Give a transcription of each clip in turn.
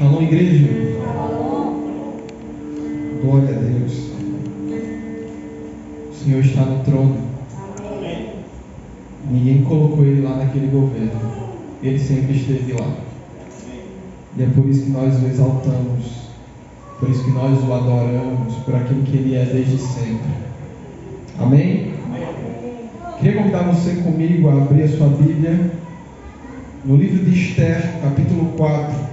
Shalom, igreja. Glória a Deus. O Senhor está no trono. Ninguém colocou Ele lá naquele governo. Ele sempre esteve lá. E é por isso que nós o exaltamos. Por isso que nós o adoramos. Por aquilo que Ele é desde sempre. Amém? Queria convidar você comigo a abrir a sua Bíblia no livro de Esther, capítulo 4.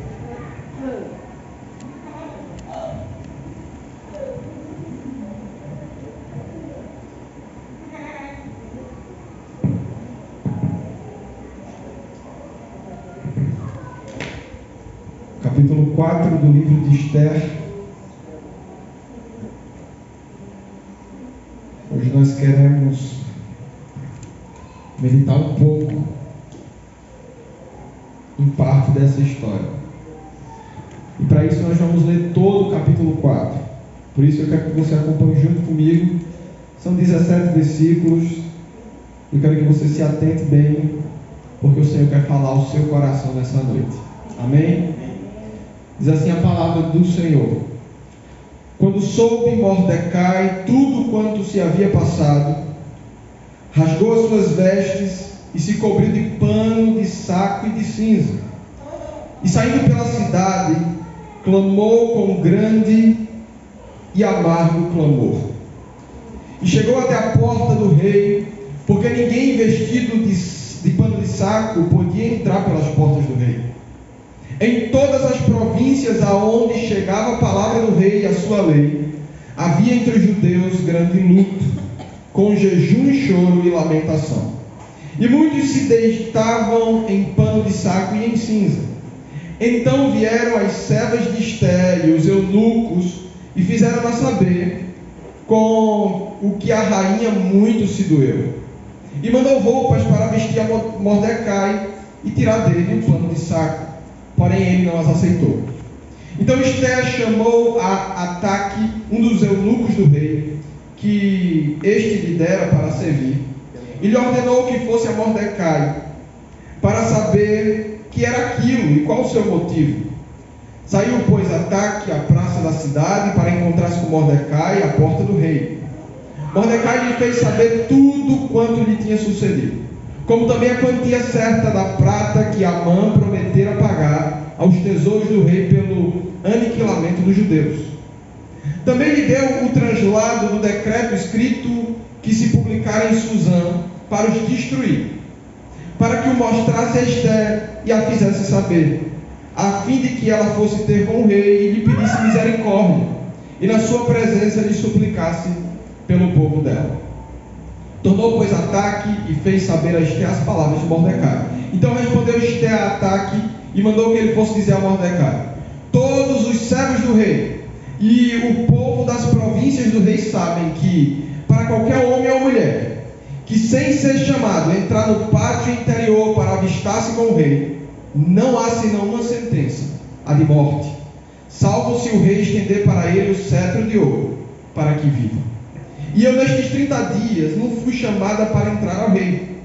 Capítulo 4 do livro de Esther. Hoje nós queremos meditar um pouco em parte dessa história. E para isso nós vamos ler todo o capítulo 4. Por isso eu quero que você acompanhe junto comigo. São 17 versículos. Eu quero que você se atente bem, porque o Senhor quer falar ao seu coração nessa noite. Amém? Diz assim a palavra do Senhor: Quando soube Mordecai tudo quanto se havia passado, rasgou as suas vestes e se cobriu de pano, de saco e de cinza. E saindo pela cidade, clamou com grande e amargo clamor. E chegou até a porta do rei, porque ninguém vestido de pano de saco podia entrar pelas portas do rei. Em todas as províncias aonde chegava a palavra do rei e a sua lei, havia entre os judeus grande luto, com jejum e choro e lamentação. E muitos se deitavam em pano de saco e em cinza. Então vieram as servas de Esther e os eunucos e fizeram-na saber com o que a rainha muito se doeu. E mandou roupas para vestir a Mordecai e tirar dele um pano de saco. Porém ele não as aceitou. Então Esther chamou a Ataque, um dos eunucos do rei, que este lhe dera para servir, e lhe ordenou que fosse a Mordecai, para saber que era aquilo e qual o seu motivo. Saiu, pois, Ataque à praça da cidade para encontrar-se com Mordecai à porta do rei. Mordecai lhe fez saber tudo quanto lhe tinha sucedido, como também a quantia certa da prata que Amã prometera pagar aos tesouros do rei pelo aniquilamento dos judeus. Também lhe deu o translado do decreto escrito que se publicara em Suzã para os destruir, para que o mostrasse a Esther e a fizesse saber, a fim de que ela fosse ter com o rei e lhe pedisse misericórdia, e na sua presença lhe suplicasse pelo povo dela. Tornou, pois, Ataque e fez saber a Esther as palavras de Mordecai. Então respondeu Esther a Ataque e mandou que ele fosse dizer a Mordecai: todos os servos do rei e o povo das províncias do rei sabem que, para qualquer homem ou mulher que, sem ser chamado, entrar no pátio interior para avistar-se com o rei, não há senão uma sentença, a de morte, salvo se o rei estender para ele o cetro de ouro, para que viva. E eu nestes 30 dias não fui chamada para entrar ao rei.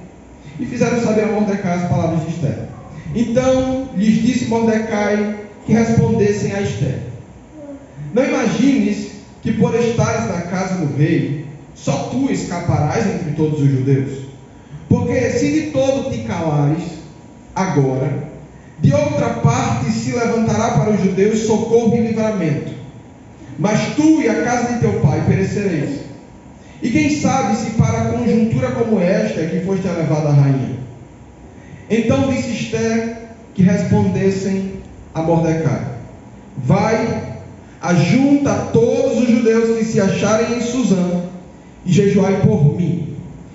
E fizeram saber a Mordecai as palavras de Esther. Então lhes disse Mordecai que respondessem a Esther: não imagines que por estares na casa do rei, só tu escaparás entre todos os judeus. Porque se de todo te calares, agora, de outra parte se levantará para os judeus socorro e livramento. Mas tu e a casa de teu pai perecereis. E quem sabe se para conjuntura como esta é que foste elevada a rainha. Então disse Esther que respondessem a Mordecai: vai, ajunta todos os judeus que se acharem em Suzã e jejuai por mim.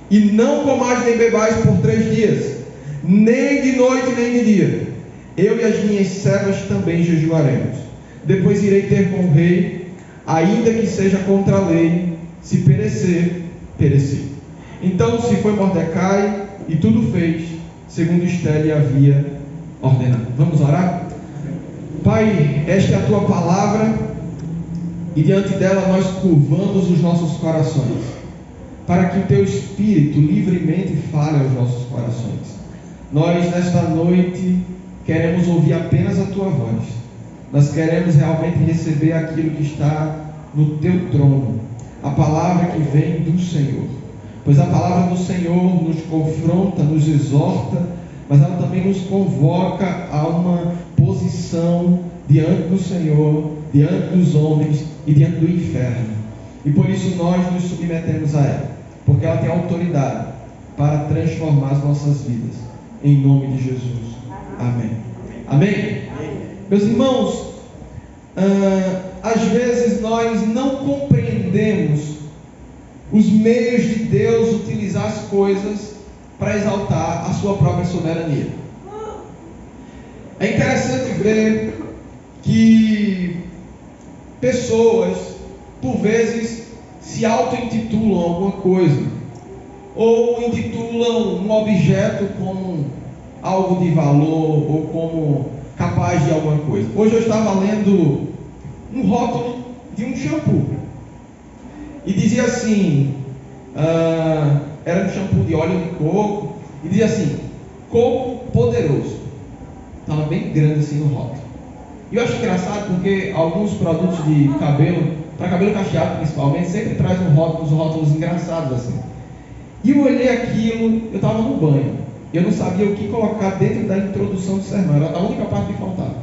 E não comais nem bebais por 3 dias, nem de noite nem de dia. Eu e as minhas servas também jejuaremos. Depois irei ter com o rei, ainda que seja contra a lei. Se perecer, perecer. Então se foi Mordecai e tudo fez segundo Esther lhe havia ordenado. Vamos orar? Pai, esta é a tua palavra e diante dela nós curvamos os nossos corações, para que o teu Espírito livremente fale aos nossos corações. Nós nesta noite queremos ouvir apenas a tua voz. Nós queremos realmente receber aquilo que está no teu trono, a palavra que vem do Senhor. Pois a palavra do Senhor nos confronta, nos exorta, mas ela também nos convoca a uma posição diante do Senhor, diante dos homens e diante do inferno. E por isso nós nos submetemos a ela, porque ela tem autoridade para transformar as nossas vidas. Em nome de Jesus. Amém. Amém? Meus irmãos, às vezes nós não compreendemos os meios de Deus utilizar as coisas para exaltar a sua própria soberania. É interessante ver que pessoas, por vezes, se auto-intitulam alguma coisa, ou intitulam um objeto como algo de valor, ou como capaz de alguma coisa. Hoje eu estava lendo um rótulo de um shampoo, e dizia assim, era um shampoo de óleo de coco, e dizia assim, coco poderoso. Estava bem grande assim no rótulo. E eu acho engraçado porque alguns produtos de cabelo, para cabelo cacheado principalmente, sempre traz uns rótulos engraçados assim. E eu olhei aquilo, eu estava no banho, eu não sabia o que colocar dentro da introdução do sermão, era a única parte que faltava.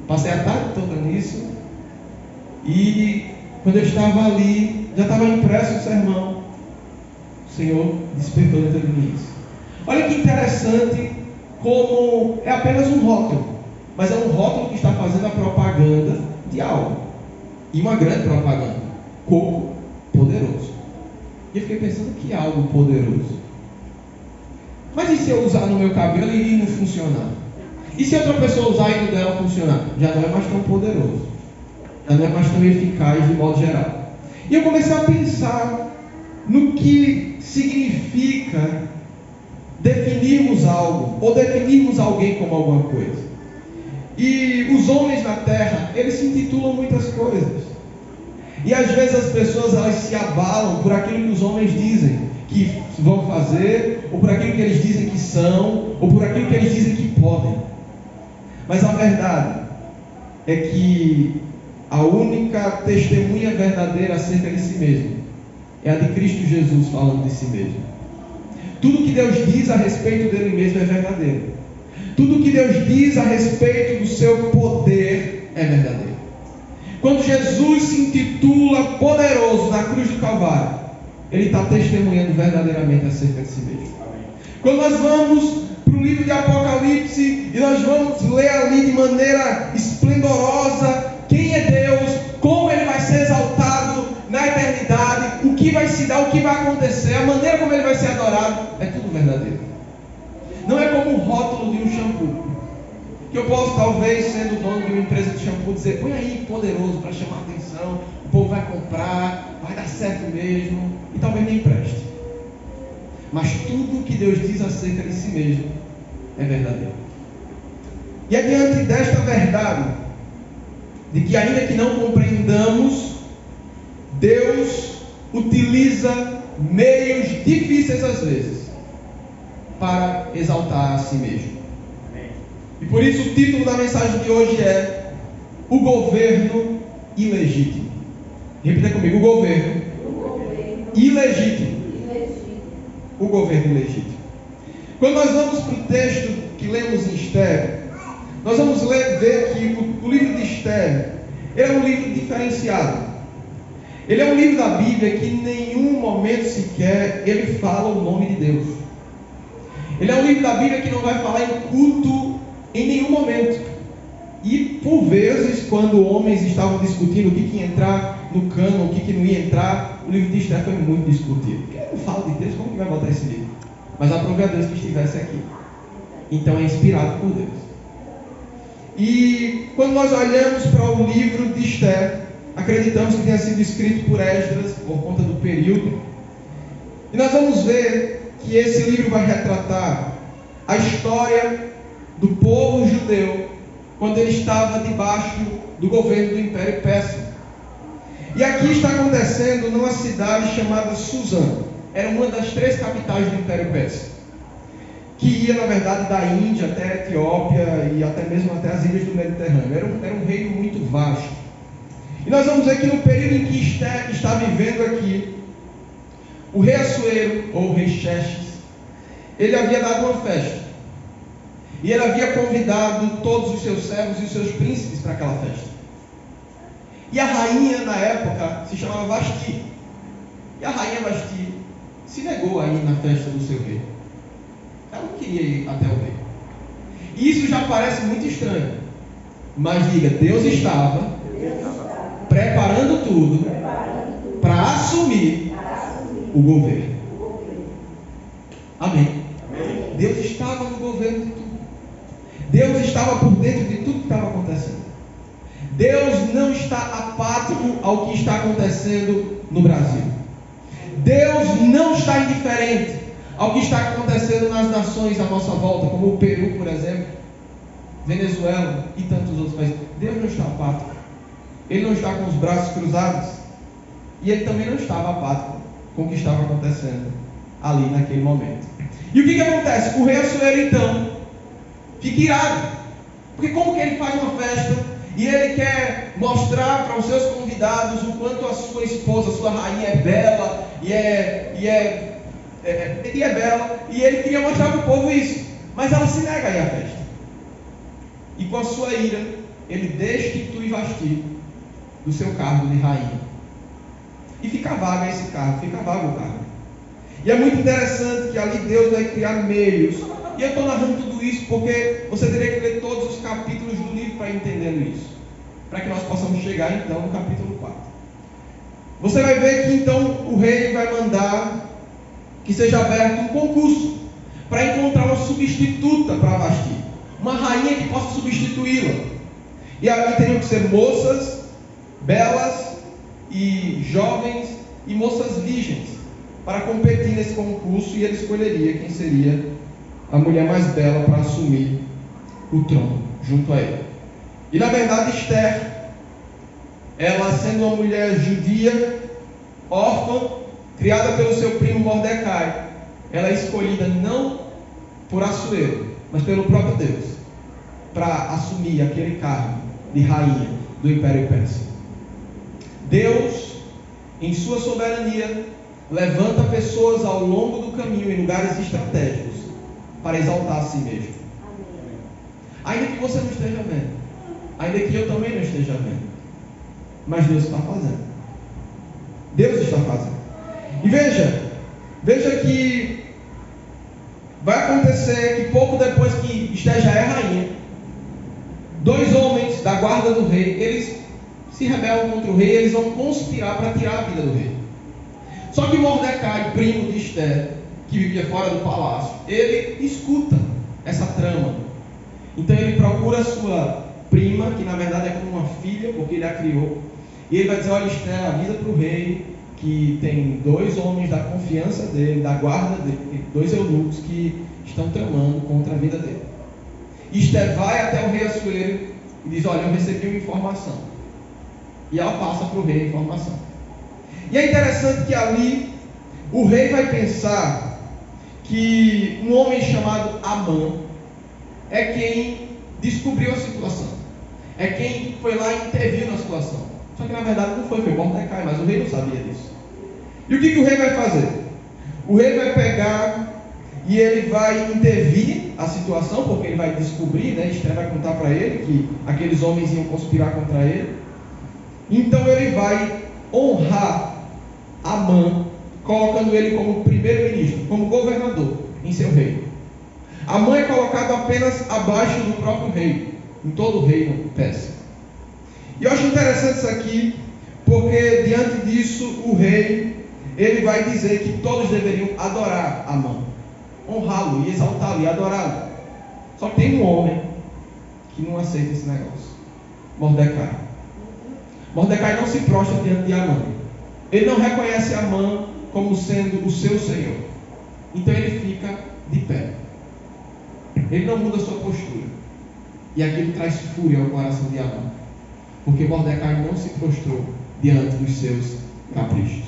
Passei a tarde toda nisso, e quando eu estava ali, já estava impresso o sermão. O Senhor despertou dentro de mim isso. Olha que interessante, como é apenas um rótulo, mas é um rótulo que está fazendo a propaganda de algo, e uma grande propaganda, coco poderoso. E eu fiquei pensando, que algo poderoso? Mas e se eu usar no meu cabelo e não funcionar? E se outra pessoa usar e no dela funcionar? Já não é mais tão poderoso, já não é mais tão eficaz de modo geral. E eu comecei a pensar no que significa definirmos algo, ou definirmos alguém como alguma coisa. E os homens na terra, eles se intitulam muitas coisas. E às vezes as pessoas, elas se abalam por aquilo que os homens dizem que vão fazer, ou por aquilo que eles dizem que são, ou por aquilo que eles dizem que podem. Mas a verdade é que a única testemunha verdadeira acerca de si mesmo é a de Cristo Jesus falando de si mesmo. Tudo que Deus diz a respeito dele mesmo é verdadeiro. Tudo que Deus diz a respeito do seu poder é verdadeiro. Quando Jesus se intitula poderoso na cruz do Calvário, Ele está testemunhando verdadeiramente acerca de si mesmo. Quando nós vamos para o livro de Apocalipse e nós vamos ler ali de maneira esplendorosa quem é Deus, como Ele vai ser exaltado na eternidade, o que vai se dar, o que vai acontecer, a maneira como Ele vai ser adorado, é tudo verdadeiro. Não é como um rótulo de um shampoo, que eu posso, talvez, sendo dono de uma empresa de shampoo, dizer, põe aí poderoso para chamar a atenção, o povo vai comprar, vai dar certo mesmo, e talvez nem preste. Mas tudo que Deus diz acerca de si mesmo é verdadeiro. E é diante desta verdade, de que ainda que não compreendamos, Deus utiliza meios difíceis às vezes para exaltar a si mesmo. E por isso o título da mensagem de hoje é O Governo Ilegítimo. Repita comigo, o governo ilegítimo. O governo ilegítimo. Quando nós vamos para o texto que lemos em Esther, nós vamos ver que o livro de Esther é um livro diferenciado. Ele é um livro da Bíblia que em nenhum momento sequer ele fala o nome de Deus. Ele é um livro da Bíblia que não vai falar em culto em nenhum momento. E por vezes, quando homens estavam discutindo o que ia entrar no cano, o que não ia entrar, o livro de Esther foi muito discutido. Porque ele não fala de Deus, como que vai botar esse livro? Mas aprove a Deus que estivesse aqui. Então é inspirado por Deus. E quando nós olhamos para o livro de Esther, acreditamos que tenha sido escrito por Esdras, por conta do período. E nós vamos ver que esse livro vai retratar a história do povo judeu quando ele estava debaixo do governo do Império Persa. E aqui está acontecendo numa cidade chamada Suzã. Era uma das 3 capitais do Império Persa. que ia, na verdade, da Índia até a Etiópia e até mesmo até as ilhas do Mediterrâneo. Era um reino muito vasto. E nós vamos ver que no período em que Esther está vivendo aqui, o rei Assuero, ou o rei Xerxes, ele havia dado uma festa. E ele havia convidado todos os seus servos e os seus príncipes para aquela festa. E a rainha, na época, se chamava Vasti. E a rainha Vasti se negou a ir na festa do seu rei. Ela não queria ir até o rei. E isso já parece muito estranho. Mas diga, Deus estava preparando tudo para assumir o governo. Amém. Deus estava no governo de tudo. Deus estava por dentro de tudo que estava acontecendo. Deus não está apático ao que está acontecendo no Brasil. Deus não está indiferente ao que está acontecendo nas nações à nossa volta, como o Peru, por exemplo, Venezuela e tantos outros países. Deus não está apático. Ele não está com os braços cruzados. E ele também não estava apático com o que estava acontecendo ali naquele momento. E o que acontece? O rei Assuero, então, fica irado. Porque como que ele faz uma festa e ele quer mostrar para os seus convidados o quanto a sua esposa, a sua rainha é bela e é bela, e ele queria mostrar para o povo isso, mas ela se nega a ir à festa. E com a sua ira, ele destitui Vasti do seu cargo de rainha. E fica vago esse cargo, fica vago o cargo. E é muito interessante que ali Deus vai criar meios. E eu estou narrando tudo isso porque você teria que ler todos os capítulos do livro para ir entendendo isso. Para que nós possamos chegar então no capítulo 4. Você vai ver que então o rei vai mandar que seja aberto um concurso para encontrar uma substituta para Vasti. Uma rainha que possa substituí-la. E ali teriam que ser moças, belas e jovens e moças virgens para competir nesse concurso, e ele escolheria quem seria a mulher mais bela para assumir o trono junto a ele. E na verdade Esther, ela sendo uma mulher judia, órfã, criada pelo seu primo Mordecai, ela é escolhida não por Assuero, mas pelo próprio Deus, para assumir aquele cargo de rainha do Império Persa. Deus, em sua soberania, levanta pessoas ao longo do caminho em lugares estratégicos para exaltar a si mesmo. Ainda que você não esteja vendo, ainda que eu também não esteja vendo, mas Deus está fazendo. Deus está fazendo. E veja que vai acontecer que pouco depois que Esther já é rainha, 2 homens da guarda do rei, eles se rebelam contra o rei, eles vão conspirar para tirar a vida do rei. Só que Mordecai, primo de Esther, que vivia fora do palácio, ele escuta essa trama. Então ele procura a sua prima, que na verdade é como uma filha, porque ele a criou, e ele vai dizer: olha, Esther, avisa para o rei que tem 2 homens da confiança dele, da guarda dele, 2 eunucos que estão tramando contra a vida dele. E Esther vai até o rei Assuero e diz: olha, eu recebi uma informação. E ela passa para o rei a informação. E é interessante que ali o rei vai pensar que um homem chamado Amã é quem descobriu a situação, é quem foi lá e interviu na situação. Só que na verdade não foi Mordecai, mas o rei não sabia disso. E o que o rei vai fazer? O rei vai pegar e ele vai intervir a situação, porque ele vai descobrir, né? Esther vai contar para ele que aqueles homens iam conspirar contra ele. Então ele vai honrar Amã, colocando ele como primeiro-ministro, como governador em seu reino. Amã é colocado apenas abaixo do próprio rei, em todo o reino persa. E eu acho interessante isso aqui, porque diante disso o rei, ele vai dizer que todos deveriam adorar Amã, honrá-lo e exaltá-lo e adorá-lo. Só que tem um homem que não aceita esse negócio: Mordecai. Mordecai não se prostra diante de Amã. Ele não reconhece Amã como sendo o seu senhor. Então ele fica de pé. Ele não muda sua postura. E aquilo traz fúria ao coração de Amã, porque Mordecai não se prostrou diante dos seus caprichos.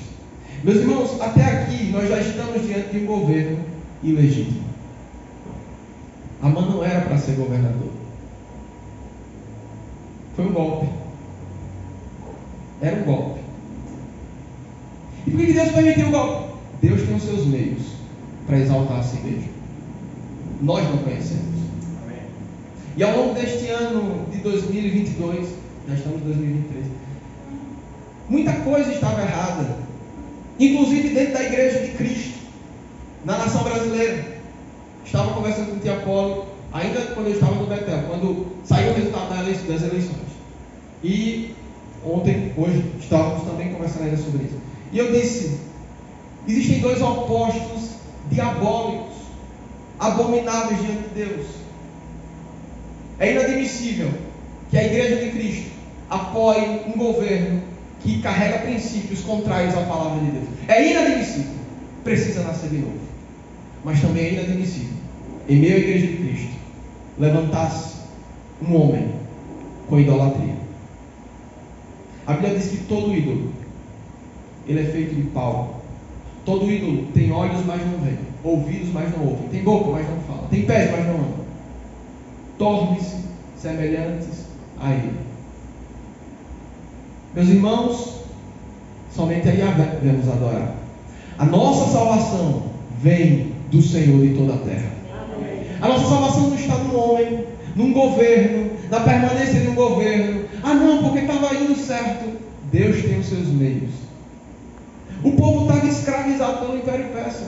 Meus irmãos, até aqui nós já estamos diante de um governo ilegítimo. Amã não era para ser governador. Foi um golpe. Era um golpe. E por que Deus permitiu o golpe? Deus tem os seus meios para exaltar a si mesmo. Nós não conhecemos. Amém. E ao longo deste ano de 2022, já estamos em 2023, muita coisa estava errada, inclusive dentro da Igreja de Cristo, na nação brasileira. Estava conversando com o Tia Apolo, ainda quando eu estava no Betel, quando saiu o resultado das eleições. E hoje, estávamos também conversando ainda sobre isso. E eu disse: existem dois opostos diabólicos, abomináveis diante de Deus. É inadmissível que a Igreja de Cristo apoie um governo que carrega princípios contrários à palavra de Deus. É inadmissível. Precisa nascer de novo. Mas também é inadmissível, em meio à Igreja de Cristo, levantar-se um homem com idolatria. A Bíblia diz que todo ídolo, ele é feito de pau. Todo ídolo tem olhos, mas não vê, ouvidos, mas não ouvem, tem boca, mas não fala, tem pés, mas não anda. Torne-se semelhantes a ele. Meus irmãos, somente a Yahvé devemos adorar. A nossa salvação vem do Senhor de toda a terra. A nossa salvação não está no homem, num governo, na permanência de um governo. Ah não, porque estava indo certo. Deus tem os seus meios. O povo estava escravizado pelo Império Persa.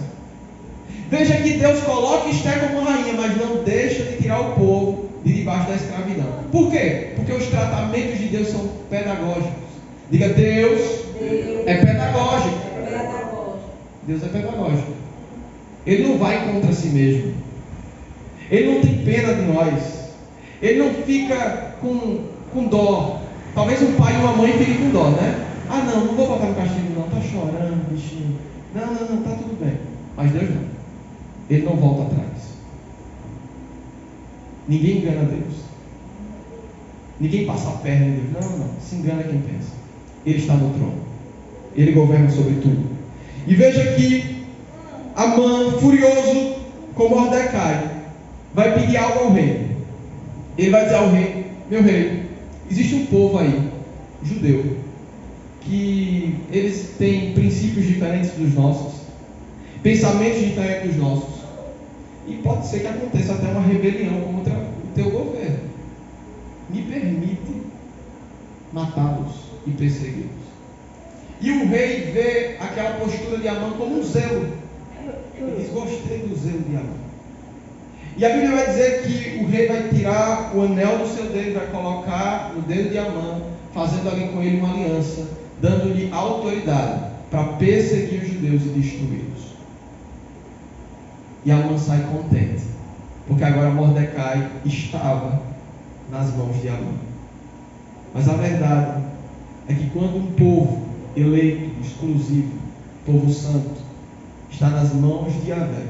Veja que Deus coloca Esther como rainha, mas não deixa de tirar o povo de debaixo da escravidão. Por quê? Porque os tratamentos de Deus são pedagógicos. Diga: Deus é pedagógico. Deus é pedagógico. Ele não vai contra si mesmo. Ele não tem pena de nós. Ele não fica com dó. Talvez um pai e uma mãe fiquem com dó, né? Ah não vou botar no castigo não, está chorando, bichinho. Não, está tudo bem. Mas Deus não. Ele não volta atrás. Ninguém engana Deus. Ninguém passa a perna em Deus. Não, se engana quem pensa. Ele está no trono. Ele governa sobre tudo. E veja que Amã, furioso com Mordecai, vai pedir algo ao rei. Ele vai dizer ao rei: meu rei, existe um povo aí, judeu, que eles têm princípios diferentes dos nossos, pensamentos diferentes dos nossos, e pode ser que aconteça até uma rebelião contra o teu governo. Me permite matá-los e persegui-los. E o rei vê aquela postura de Amã como um zelo. Ele diz: gostei do zelo de Amã. E a Bíblia vai dizer que o rei vai tirar o anel do seu dedo, vai colocar no dedo de Amã, fazendo ali com ele uma aliança, dando-lhe autoridade para perseguir os judeus e destruí-los. E Amã sai contente, porque agora Mordecai estava nas mãos de Amã. Mas a verdade é que quando um povo eleito, exclusivo, povo santo, está nas mãos de Yahvé,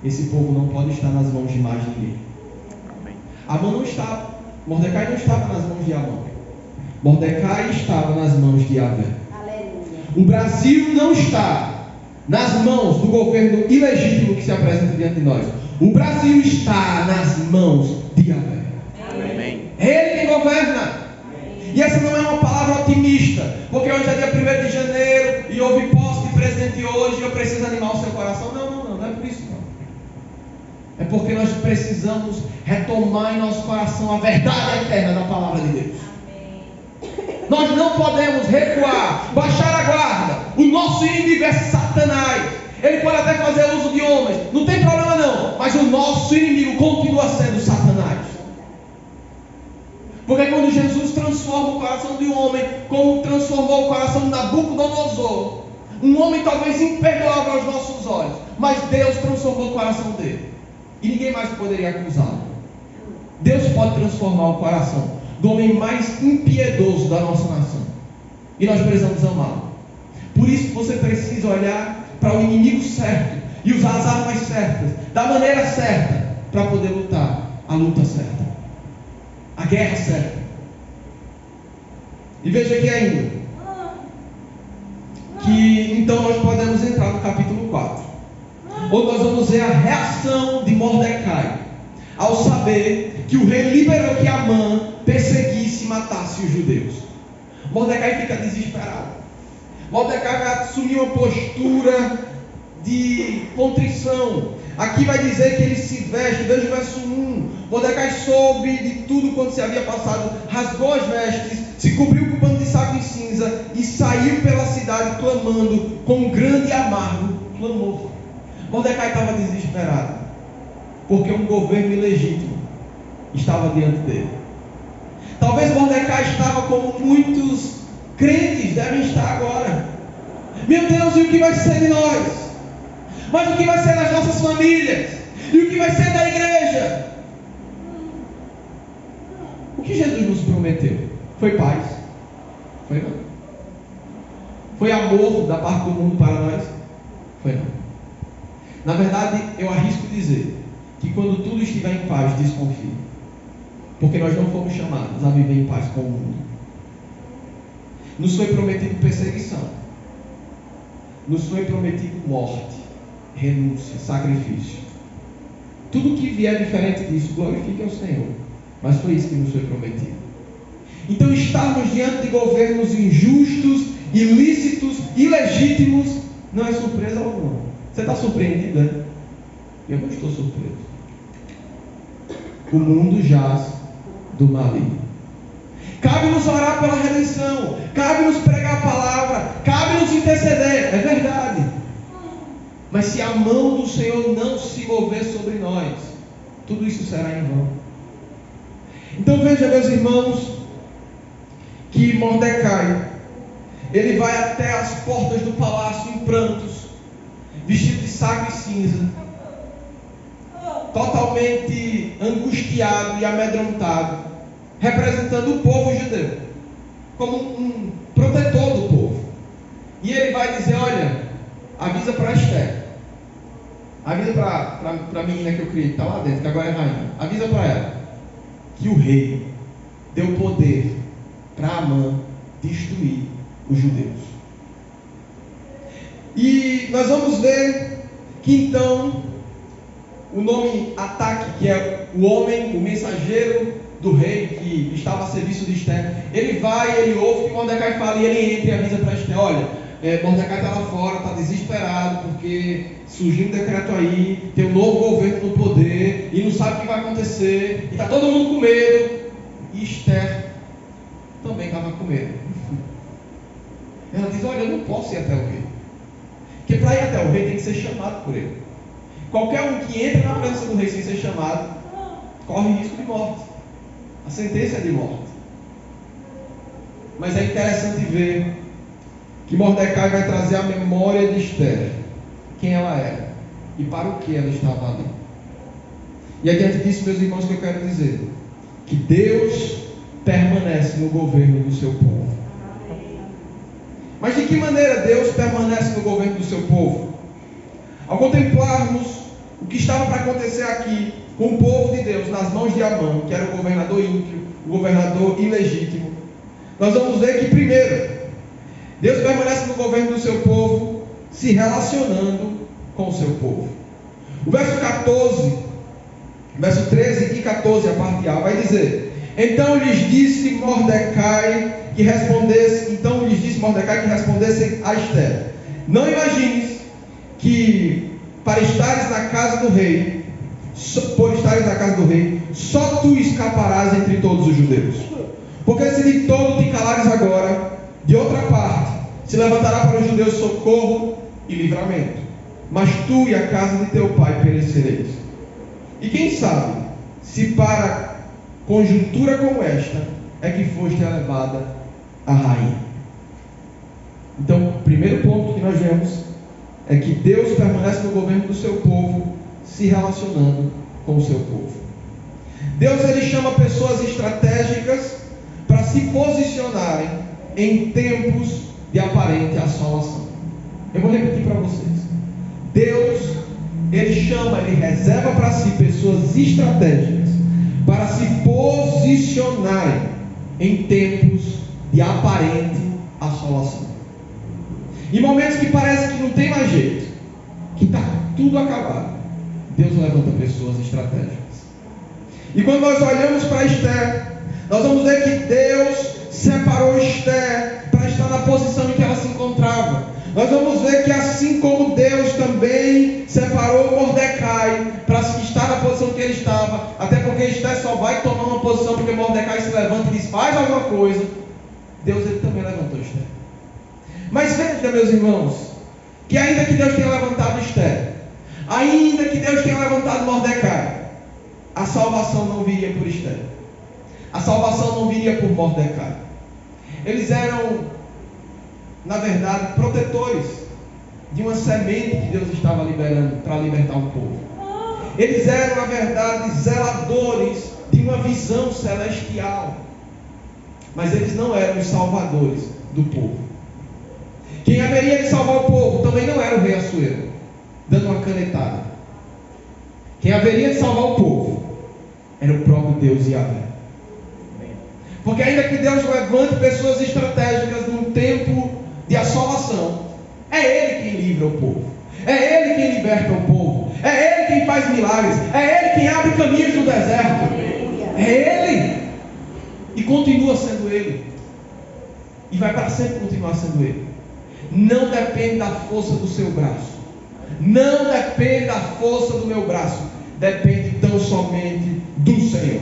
esse povo não pode estar nas mãos de mais ninguém. Amã não estava, Mordecai não estava nas mãos de Amã. Mordecai estava nas mãos de Yahvé. O Brasil não está nas mãos do governo ilegítimo que se apresenta diante de nós. O Brasil está nas mãos de Yahvé. É Ele quem governa. E essa não é uma palavra otimista, porque hoje é dia 1º de janeiro e houve posse de presidente hoje e eu preciso animar o seu coração. Não é por isso não. É porque nós precisamos retomar em nosso coração a verdade eterna da palavra de Deus. Nós não podemos recuar, baixar a guarda. O nosso inimigo é Satanás. Ele pode até fazer uso de homens, não tem problema não, mas o nosso inimigo continua sendo Satanás. Porque quando Jesus transforma o coração de um homem, como transformou o coração de Nabucodonosor, um homem talvez imperdoável aos nossos olhos, mas Deus transformou o coração dele, e ninguém mais poderia acusá-lo. Deus pode transformar o coração do homem mais impiedoso da nossa nação, e nós precisamos amá-lo. Por isso você precisa olhar para o inimigo certo e usar as armas certas, da maneira certa, para poder lutar a luta certa, a guerra certa. E veja aqui ainda que então nós podemos entrar no capítulo 4, onde nós vamos ver a reação de Mordecai ao saber que o rei liberou que Amã perseguisse e matasse os judeus. Mordecai fica desesperado. Mordecai vai assumir uma postura de contrição. Aqui vai dizer que ele se veste, veja o verso 1. Mordecai soube de tudo quanto se havia passado, rasgou as vestes, se cobriu com pano de saco e cinza e saiu pela cidade clamando com um grande e amargo clamor. Mordecai estava desesperado, porque um governo ilegítimo estava diante dele. Talvez Mordecai estava como muitos crentes devem estar agora. Meu Deus, e o que vai ser de nós? Mas o que vai ser das nossas famílias? E o que vai ser da igreja? O que Jesus nos prometeu? Foi paz? Foi não. Foi amor da parte do mundo para nós? Foi não. Na verdade, eu arrisco dizer que quando tudo estiver em paz, desconfie. Porque nós não fomos chamados a viver em paz com o mundo. Nos foi prometido perseguição. Nos foi prometido morte, renúncia, sacrifício. Tudo que vier diferente disso, glorifique ao Senhor. Mas foi isso que nos foi prometido. Então, estarmos diante de governos injustos, ilícitos, ilegítimos, não é surpresa alguma. Você está surpreendido, né? Eu não estou surpreso. O mundo jaz do maligno. Cabe-nos orar pela redenção, cabe-nos pregar a palavra, cabe-nos interceder, é verdade. Mas se a mão do Senhor não se mover sobre nós, tudo isso será em vão. Então veja, meus irmãos, que Mordecai, ele vai até as portas do palácio em prantos, vestido de saco e cinza, totalmente angustiado e amedrontado, representando o povo judeu, como um protetor do povo. E ele vai dizer: olha, avisa para Esther, avisa para a menina que eu criei, que está lá dentro, que agora é rainha, avisa para ela que o rei deu poder para Amã destruir os judeus. E nós vamos ver que então o nome Ataque, que é o homem, o mensageiro do rei que estava a serviço de Esther, ele vai, ele ouve o que Mordecai fala e ele entra e avisa para Esther: olha, Mordecai está lá fora, está desesperado porque surgiu um decreto aí, tem um novo governo no poder e não sabe o que vai acontecer, e está todo mundo com medo. E Esther também estava com medo. Ela diz: olha, eu não posso ir até o rei, porque para ir até o rei tem que ser chamado por ele. Qualquer um que entra na presença do rei sem ser chamado corre risco de morte. A sentença é de morte. Mas é interessante ver que Mordecai vai trazer a memória de Esther, quem ela era e para o que ela estava ali. E é diante disso, meus irmãos, que eu quero dizer que Deus permanece no governo do seu povo. Mas de que maneira Deus permanece no governo do seu povo? Ao contemplarmos o que estava para acontecer aqui com o povo de Deus nas mãos de Amã, que era o governador ímpio, o governador ilegítimo, nós vamos ver que primeiro, Deus permanece no governo do seu povo, se relacionando com o seu povo. O verso 14, verso 13 e 14, a parte A, vai dizer: Então lhes disse Mordecai que respondessem a Esther: Não imagines que para estares na casa do rei, só tu escaparás entre todos os judeus. Porque se de todo te calares agora, de outra parte se levantará para os judeus socorro e livramento, mas tu e a casa de teu pai perecereis. E quem sabe se para conjuntura como esta é que foste elevada a rainha. Então, o primeiro ponto que nós vemos é que Deus permanece no governo do seu povo, se relacionando com o seu povo. Deus, ele chama pessoas estratégicas para se posicionarem em tempos de aparente assolação. Eu vou repetir para vocês. Deus, ele chama, ele reserva para si pessoas estratégicas para se posicionarem em tempos de aparente assolação. Em momentos que parece que não tem mais jeito, que está tudo acabado, Deus levanta pessoas estratégicas. E quando nós olhamos para Esther, nós vamos ver que Deus separou Esther para estar na posição em que ela se encontrava. Nós vamos ver que assim como Deus também separou Mordecai para estar na posição que ele estava, até porque Esther só vai tomar uma posição porque Mordecai se levanta e diz, faz alguma coisa. Deus ele também levantou Esther. Mas veja, meus irmãos, que ainda que Deus tenha levantado Esther, ainda que Deus tenha levantado Mordecai, a salvação não viria por Esther. A salvação não viria por Mordecai. Eles eram, na verdade, protetores de uma semente que Deus estava liberando para libertar o povo. Eles eram, na verdade, zeladores de uma visão celestial. Mas eles não eram os salvadores do povo. Quem haveria de salvar o povo também não era o rei Assuero, dando uma canetada. Quem haveria de salvar o povo era o próprio Deus Yahvé. Porque ainda que Deus levante pessoas estratégicas num tempo de assolação, é Ele quem livra o povo, é Ele quem liberta o povo, é Ele quem faz milagres, é Ele quem abre caminhos no deserto, é Ele, e continua sendo Ele, e vai para sempre continuar sendo Ele. Não depende da força do seu braço, não depende da força do meu braço, depende tão somente do Senhor.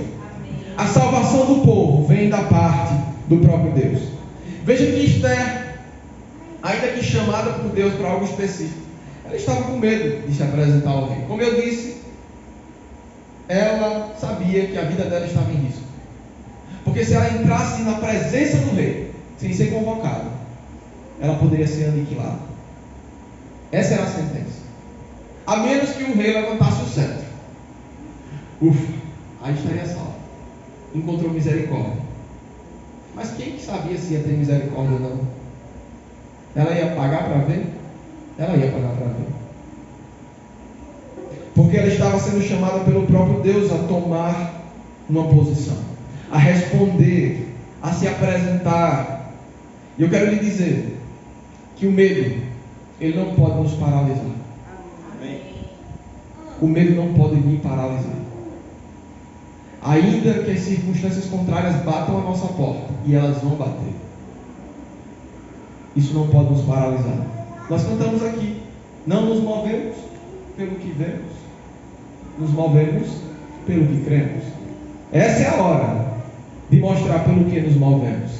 A salvação do povo vem da parte do próprio Deus. Veja que Esther, ainda que chamada por Deus para algo específico, ela estava com medo de se apresentar ao rei. Como eu disse, ela sabia que a vida dela estava em risco. Porque se ela entrasse na presença do rei, sem ser convocada, ela poderia ser aniquilada. Essa era a sentença. A menos que o rei levantasse o cetro. Ufa, aí estaria salvo. Encontrou misericórdia. Mas quem que sabia se ia ter misericórdia ou não? Ela ia pagar para ver? Ela ia pagar para ver. Porque ela estava sendo chamada pelo próprio Deus a tomar uma posição, a responder, a se apresentar. E eu quero lhe dizer que o medo, ele não pode nos paralisar. Amém. O medo não pode me paralisar. Ainda que as circunstâncias contrárias batam a nossa porta, e elas vão bater, isso não pode nos paralisar. Nós cantamos aqui, não nos movemos pelo que vemos, nos movemos pelo que cremos. Essa é a hora de mostrar pelo que nos movemos.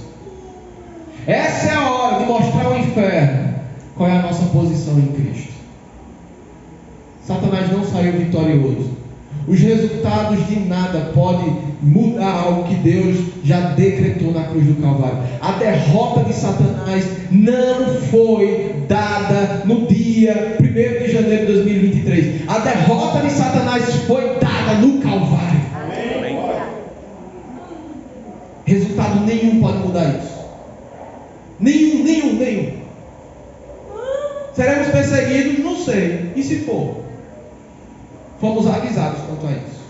Essa é a hora de mostrar ao inferno qual é a nossa posição em Cristo. Satanás não saiu vitorioso. Os resultados de nada podem mudar algo que Deus já decretou na cruz do Calvário. A derrota de Satanás não foi dada no dia 1º de janeiro de 2023. A derrota de Satanás foi dada no Calvário. Amém. Resultado nenhum pode mudar isso. Nenhum. Seremos perseguidos? Não sei. E se for? Fomos avisados quanto a isso.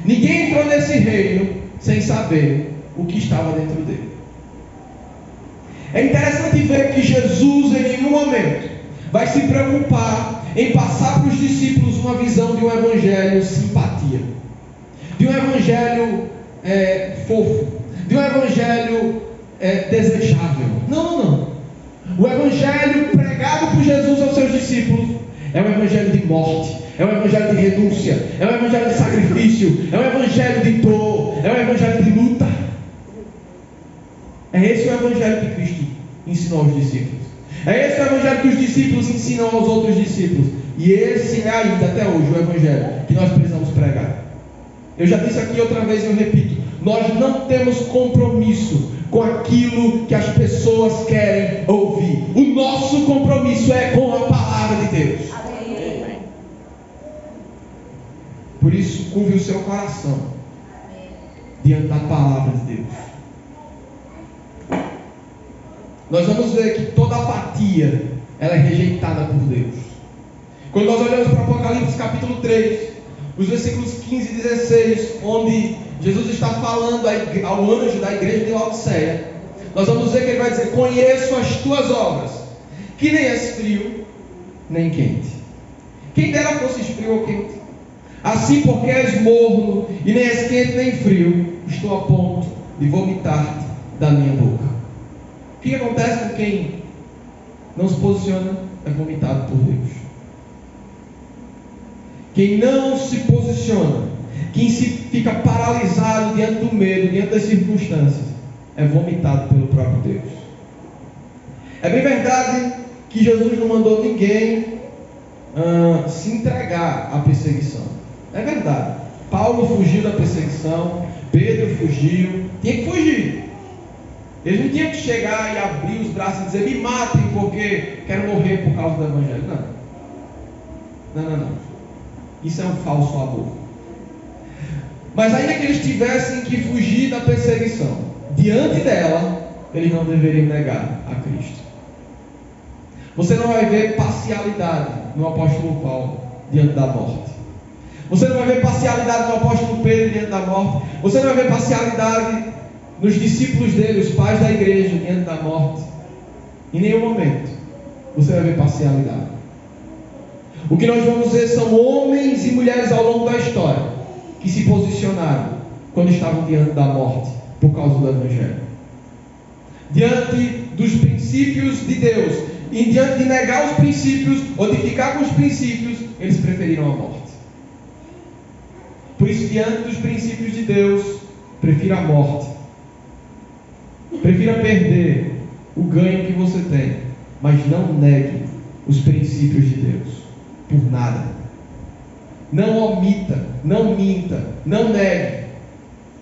Ninguém entrou nesse reino sem saber o que estava dentro dele. É interessante ver que Jesus, em nenhum momento, vai se preocupar em passar para os discípulos uma visão de um evangelho simpatia, de um evangelho fofo, de um evangelho desejável. Não. O evangelho pregado por Jesus aos seus discípulos é um evangelho de morte, é um evangelho de renúncia, é um evangelho de sacrifício, é um evangelho de dor, é um evangelho de luta. É esse o evangelho que Cristo ensinou aos discípulos. É esse o evangelho que os discípulos ensinam aos outros discípulos. E esse é ainda até hoje o evangelho que nós precisamos pregar. Eu já disse aqui outra vez e eu repito: nós não temos compromisso com aquilo que as pessoas querem ouvir. O nosso compromisso é com a palavra de Deus. Amém. Por isso, curve o seu coração diante da palavra de Deus. Nós vamos ver que toda apatia ela é rejeitada por Deus. Quando nós olhamos para Apocalipse capítulo 3, os versículos 15 e 16, onde Jesus está falando ao anjo da igreja de Laodiceia, nós vamos ver que ele vai dizer: conheço as tuas obras, que nem és frio, nem quente. Quem dera fosses frio ou quente. Assim, porque és morno e nem és quente nem frio, estou a ponto de vomitar-te da minha boca. O que acontece com quem não se posiciona? É vomitado por Deus. Quem não se posiciona, quem se fica paralisado diante do medo, diante das circunstâncias, é vomitado pelo próprio Deus. É bem verdade que Jesus não mandou ninguém se entregar à perseguição. É verdade. Paulo fugiu da perseguição, Pedro fugiu, tinha que fugir. Eles não tinham que chegar e abrir os braços e dizer: me matem porque quero morrer por causa do Evangelho. Não. Isso é um falso amor. Mas ainda que eles tivessem que fugir da perseguição, diante dela, eles não deveriam negar a Cristo. Você não vai ver parcialidade no apóstolo Paulo diante da morte. Você não vai ver parcialidade no apóstolo Pedro diante da morte. Você não vai ver parcialidade nos discípulos dele, os pais da igreja, diante da morte. Em nenhum momento você vai ver parcialidade. O que nós vamos ver são homens e mulheres ao longo da história que se posicionaram quando estavam diante da morte por causa do Evangelho, diante dos princípios de Deus, e diante de negar os princípios ou de ficar com os princípios, eles preferiram a morte. Por isso, diante dos princípios de Deus, prefira a morte. Prefira perder o ganho que você tem, mas não negue os princípios de Deus por nada. Não omita, não minta, não negue.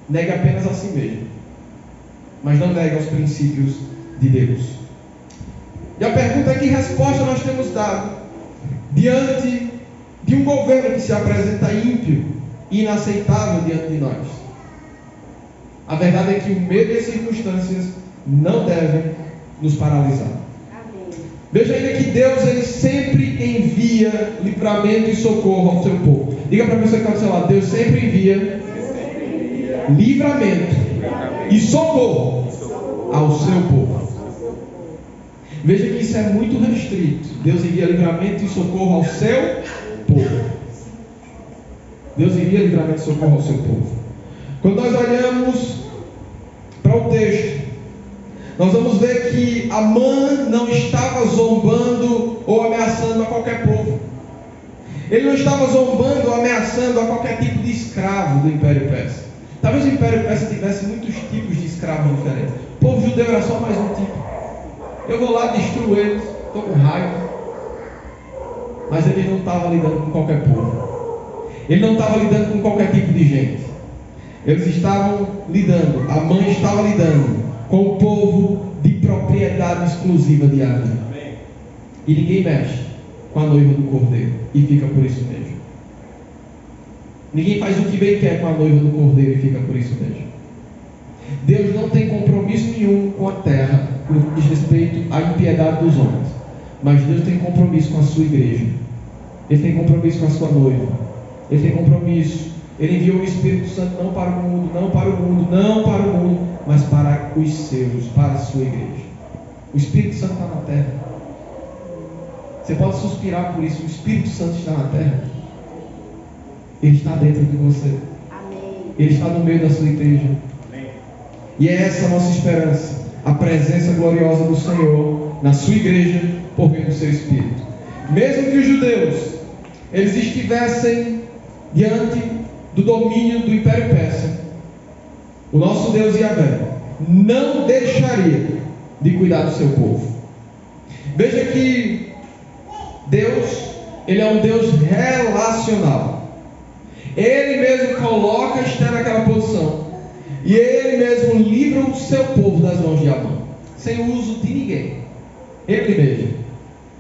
Negue apenas a si mesmo, mas não negue os princípios de Deus. E a pergunta é: que resposta nós temos dado diante de um governo que se apresenta ímpio e inaceitável diante de nós? A verdade é que o medo e as circunstâncias não devem nos paralisar. Amém. Veja ainda que Deus, ele sempre envia livramento e socorro ao seu povo. Diga para a pessoa que está do seu lado: Deus sempre envia livramento e socorro ao seu povo. Veja que isso é muito restrito. Deus envia livramento e socorro ao seu povo. Deus envia livramento e socorro ao seu povo. Quando nós olhamos para o texto, nós vamos ver que Amã não estava zombando ou ameaçando a qualquer povo. Ele não estava zombando ou ameaçando a qualquer tipo de escravo do Império Persa. Talvez o Império Persa tivesse muitos tipos de escravos diferentes. O povo judeu era só mais um tipo. Eu vou lá, destruo eles, estou com raiva. Mas ele não estava lidando com qualquer povo. Ele não estava lidando com qualquer tipo de gente. Eles estavam lidando, a mãe estava lidando com o povo de propriedade exclusiva de Yahvé. E ninguém mexe com a noiva do cordeiro e fica por isso mesmo. Ninguém faz o que bem quer com a noiva do cordeiro e fica por isso mesmo. Deus não tem compromisso nenhum com a terra no que diz respeito à impiedade dos homens, mas Deus tem compromisso com a sua igreja. Ele tem compromisso com a sua noiva. Ele tem compromisso. Ele enviou o Espírito Santo não para o mundo, não para o mundo, não para o mundo, mas para os seus, para a sua igreja. O Espírito Santo está na terra. Você pode suspirar por isso. O Espírito Santo está na terra. Ele está dentro de você. Ele está no meio da sua igreja. E é essa a nossa esperança, a presença gloriosa do Senhor na sua igreja por meio do seu Espírito. Mesmo que os judeus eles estivessem diante do domínio do Império Persa, o nosso Deus Yahvé não deixaria de cuidar do seu povo. Veja que Deus, ele é um Deus relacional. Ele mesmo coloca Esther naquela posição. E Ele mesmo livra o seu povo das mãos de Amã, sem o uso de ninguém. Ele mesmo.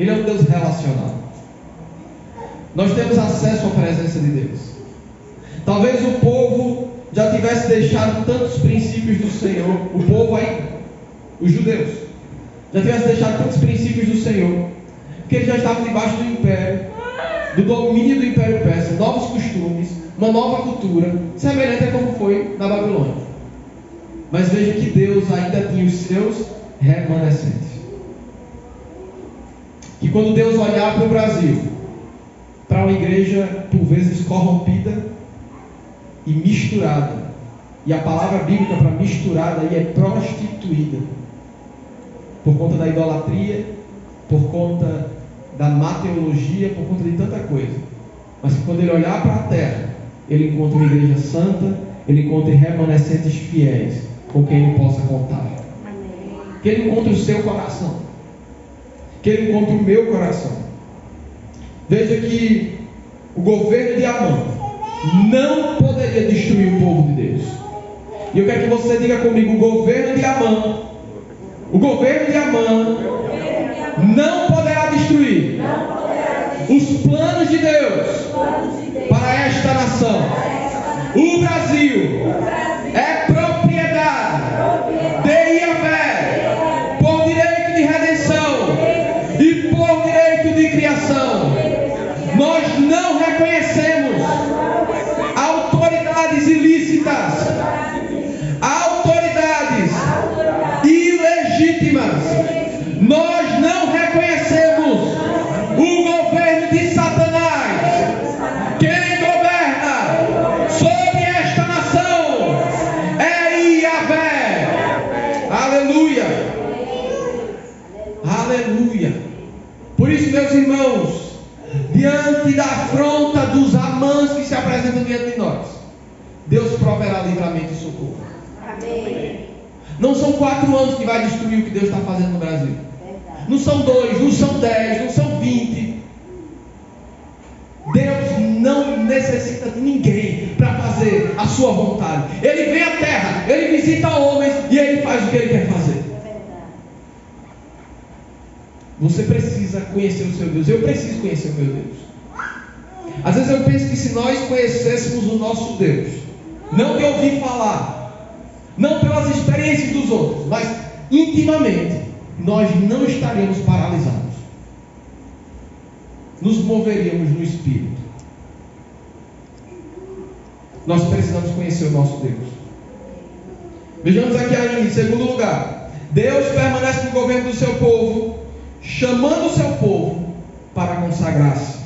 Ele é um Deus relacional. Nós temos acesso à presença de Deus. Talvez o povo já tivesse deixado tantos princípios do Senhor. O povo aí, os judeus, já tivesse deixado tantos princípios do Senhor, porque eles já estavam debaixo do império, do domínio do Império Persa, novos costumes, uma nova cultura, semelhante a como foi na Babilônia. Mas veja que Deus ainda tinha os seus remanescentes. Que quando Deus olhar para o Brasil, para uma igreja, por vezes, corrompida e misturada. E a palavra bíblica para misturada aí é prostituída. Por conta da idolatria, por conta da má teologia, por conta de tanta coisa. Mas que quando ele olhar para a terra, ele encontra uma igreja santa, ele encontra remanescentes fiéis, com quem ele possa contar. Que ele encontre o seu coração. Que ele encontre o meu coração. Veja que o governo de Amã não poderia destruir o povo de Deus. E eu quero que você diga comigo: o governo de Amã não poderá destruir os planos de Deus para esta nação. O Brasil é propriedade de Yahvé, por direito de redenção e por direito de criação. Nós não reconhecemos autoridades ilícitas, autoridades ilegítimas. Nós não reconhecemos o governo de Satanás. Quem governa sobre esta nação é Yahvé. Aleluia. Aleluia. Por isso, meus irmãos, diante da afronta dos Amãs que se apresentam diante de nós, Deus proverá livramento e socorro. Amém. Não são 4 anos que vai destruir o que Deus está fazendo no Brasil. Não são 2, não são 10, não são 20. Deus não necessita de ninguém para fazer a sua vontade. Ele vem à terra, ele visita homens e ele faz o que ele quer fazer. Você precisa conhecer o seu Deus. Eu preciso conhecer o meu Deus. Às vezes eu penso que se nós conhecêssemos o nosso Deus, não de ouvir falar, não pelas experiências dos outros, mas intimamente, nós não estaríamos paralisados. Nos moveríamos no Espírito. Nós precisamos conhecer o nosso Deus. Vejamos aqui ainda, em segundo lugar, Deus permanece no governo do seu povo, chamando o seu povo para consagrar-se.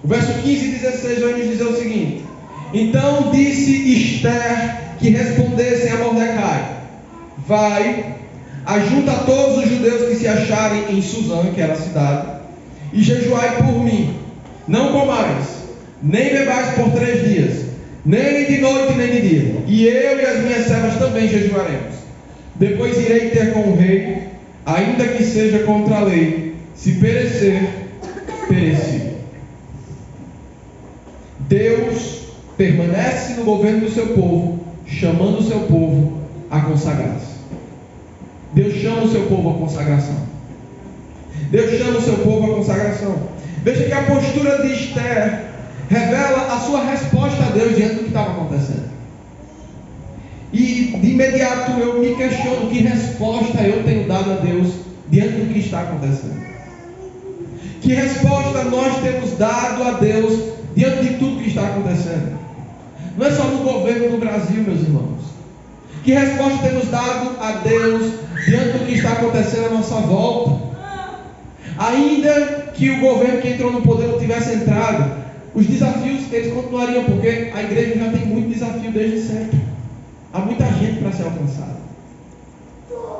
O verso 15 e 16 vai nos dizer o seguinte: então disse Esther que respondessem a Mordecai: vai, ajunta todos os judeus que se acharem em Suzã, que era a cidade, e jejuai por mim. Não comais, nem bebais por 3 dias, nem de noite nem de dia. E eu e as minhas servas também jejuaremos. Depois irei ter com o rei, ainda que seja contra a lei. Se perecer, pereci. Deus permanece no governo do seu povo, chamando o seu povo a consagrar-se. Deus chama o seu povo à consagração. Deus chama o seu povo à consagração. Veja que a postura de Esther revela a sua resposta a Deus diante do que estava acontecendo. E de imediato eu me questiono: que resposta eu tenho dado a Deus diante do que está acontecendo? Que resposta nós temos dado a Deus diante de tudo que está acontecendo? Não é só no governo do Brasil, meus irmãos. Que resposta temos dado a Deus diante do que está acontecendo à nossa volta? Ainda que o governo que entrou no poder não tivesse entrado, os desafios eles continuariam, porque a igreja já tem muito desafio desde sempre. Há muita gente para ser alcançada.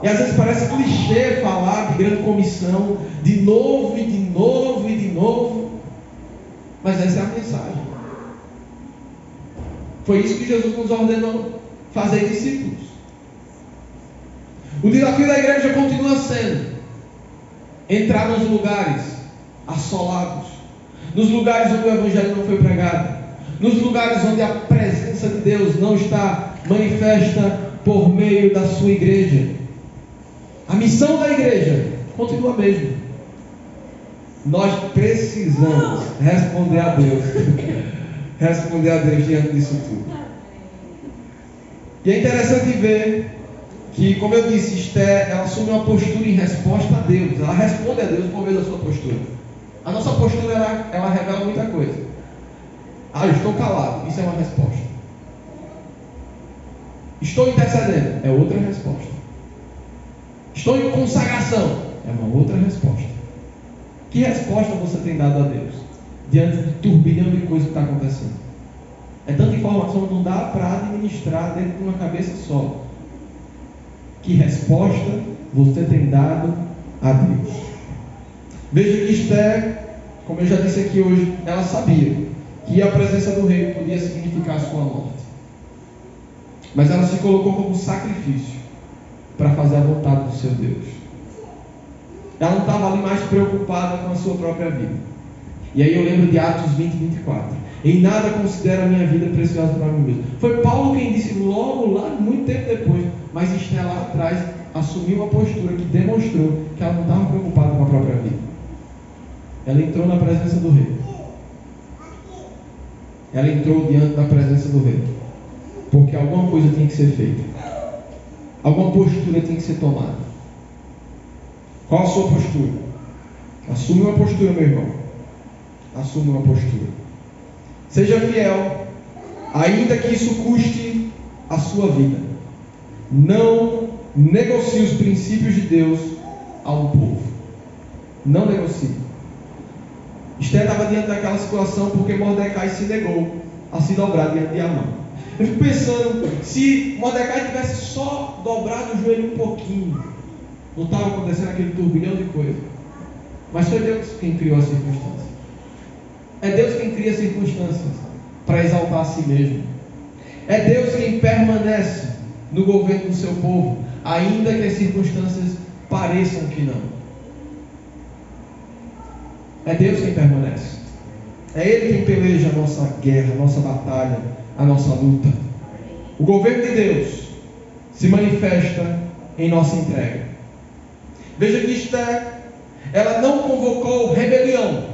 E às vezes parece clichê falar de grande comissão, de novo e de novo e de novo. Mas essa é a mensagem. Foi isso que Jesus nos ordenou: fazer discípulos. O desafio da igreja continua sendo entrar nos lugares assolados, nos lugares onde o evangelho não foi pregado, nos lugares onde a presença de Deus não está manifesta por meio da sua igreja. A missão da igreja continua a mesma. Nós precisamos responder a Deus. Responder a Deus diante disso tudo. E é interessante ver que, como eu disse, Esther, ela assume uma postura em resposta a Deus. Ela responde a Deus por meio da sua postura. A nossa postura, ela revela muita coisa. Eu estou calado. Isso é uma resposta. Estou intercedendo. É outra resposta. Estou em consagração. É uma outra resposta. Que resposta você tem dado a Deus diante do turbilhão de coisas que está acontecendo. É tanta informação que não dá para administrar dentro de uma cabeça só. Que resposta você tem dado a Deus? Veja que Esther, como eu já disse aqui hoje, ela sabia que a presença do rei podia significar a sua morte. Mas ela se colocou como sacrifício para fazer a vontade do seu Deus. Ela não estava ali mais preocupada com a sua própria vida. E aí eu lembro de Atos 20, 24. Em nada considero a minha vida preciosa para mim mesmo. Foi Paulo quem disse logo lá, muito tempo depois. Mas Esther lá atrás assumiu uma postura que demonstrou que ela não estava preocupada com a própria vida. Ela entrou na presença do rei. Ela entrou diante da presença do rei. Porque alguma coisa tinha que ser feita. Alguma postura tinha que ser tomada. Qual a sua postura? Assume uma postura, meu irmão. Assume uma postura. Seja fiel, ainda que isso custe a sua vida. Não negocie os princípios de Deus a um povo. Não negocie. Esther estava diante daquela situação porque Mordecai se negou a se dobrar diante de Amã. Eu fico pensando, se Mordecai tivesse só dobrado o joelho um pouquinho, não estava acontecendo aquele turbilhão de coisas. Mas foi Deus quem criou as circunstâncias. É Deus quem cria circunstâncias para exaltar a si mesmo. É Deus quem permanece no governo do seu povo, ainda que as circunstâncias pareçam que não. É Deus quem permanece. É Ele quem peleja a nossa guerra, a nossa batalha, a nossa luta. O governo de Deus se manifesta em nossa entrega. Veja que Esther, ela não convocou rebelião.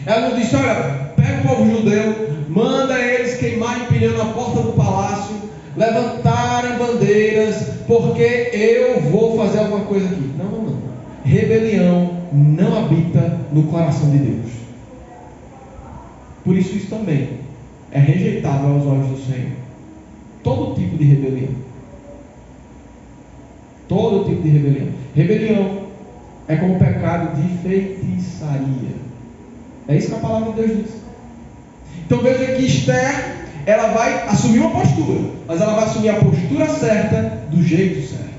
Ela não disse, olha, pega o povo judeu, manda eles queimarem pneu na porta do palácio, levantarem bandeiras, porque eu vou fazer alguma coisa aqui. Não, não, não. Rebelião não habita no coração de Deus. Por isso também é rejeitável aos olhos do Senhor. Todo tipo de rebelião. Todo tipo de rebelião. Rebelião é como o pecado de feitiçaria. É isso que a palavra de Deus diz. Então veja que Esther, ela vai assumir uma postura, mas ela vai assumir a postura certa, do jeito certo.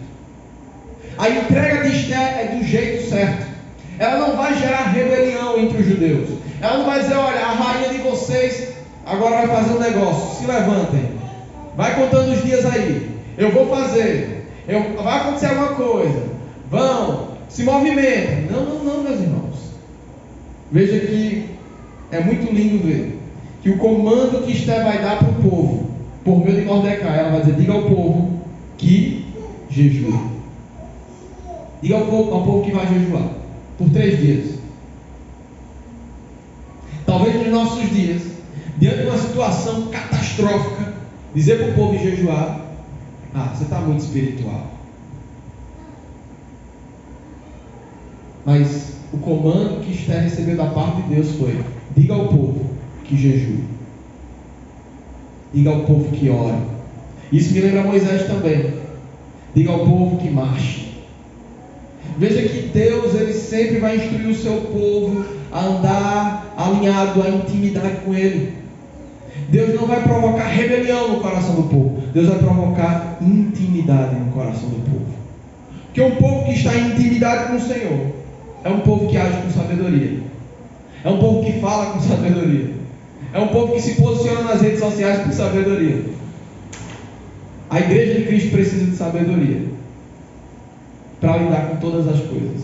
A entrega de Esther é do jeito certo. Ela não vai gerar rebelião entre os judeus. Ela não vai dizer, olha, a rainha de vocês agora vai fazer um negócio, se levantem, vai contando os dias aí, eu vou fazer, vai acontecer alguma coisa, vão, se movimentem. Não, não, não, meus irmãos. Veja que é muito lindo ver que o comando que Esther vai dar para o povo, por meio de Mordecai, ela vai dizer, diga ao povo que jejue. Diga ao povo que vai jejuar por 3 dias. Talvez nos nossos dias, diante de uma situação catastrófica, dizer para o povo jejuar, você está muito espiritual. Mas o comando que Esther recebeu da parte de Deus foi, diga ao povo que jejue. Diga ao povo que ore. Isso me lembra Moisés também. Diga ao povo que marche. Veja que Deus, Ele sempre vai instruir o seu povo a andar alinhado à intimidade com Ele. Deus não vai provocar rebelião no coração do povo. Deus vai provocar intimidade no coração do povo. Porque um povo que está em intimidade com o Senhor é um povo que age com sabedoria. É um povo que fala com sabedoria. É um povo que se posiciona nas redes sociais com sabedoria. A igreja de Cristo precisa de sabedoria para lidar com todas as coisas,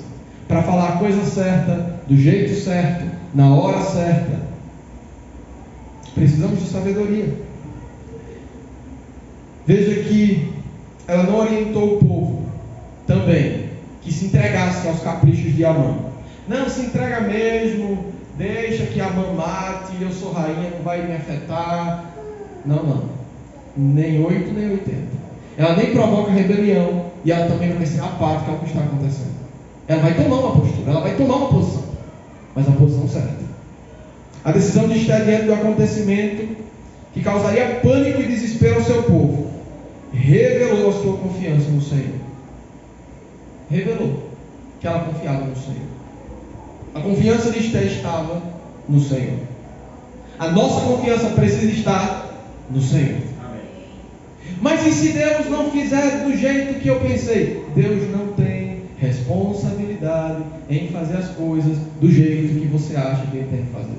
para falar a coisa certa, do jeito certo, na hora certa. Precisamos de sabedoria. Veja que ela não orientou o povo também que se entregasse aos caprichos de Amã. Não, se entrega mesmo, deixa que Amã mate, eu sou rainha, não vai me afetar. Não, não. Nem 8, nem 80. Ela nem provoca rebelião e ela também não vai ser apática ao que está acontecendo. Ela vai tomar uma postura, ela vai tomar uma posição, mas a posição certa. A decisão de Esther diante do acontecimento que causaria pânico e desespero ao seu povo revelou a sua confiança no Senhor. Revelou que ela confiava no Senhor. A confiança de Esther estava no Senhor. A nossa confiança precisa estar no Senhor. Mas e se Deus não fizer do jeito que eu pensei? Deus não tem responsabilidade em fazer as coisas do jeito que você acha que Ele tem que fazer.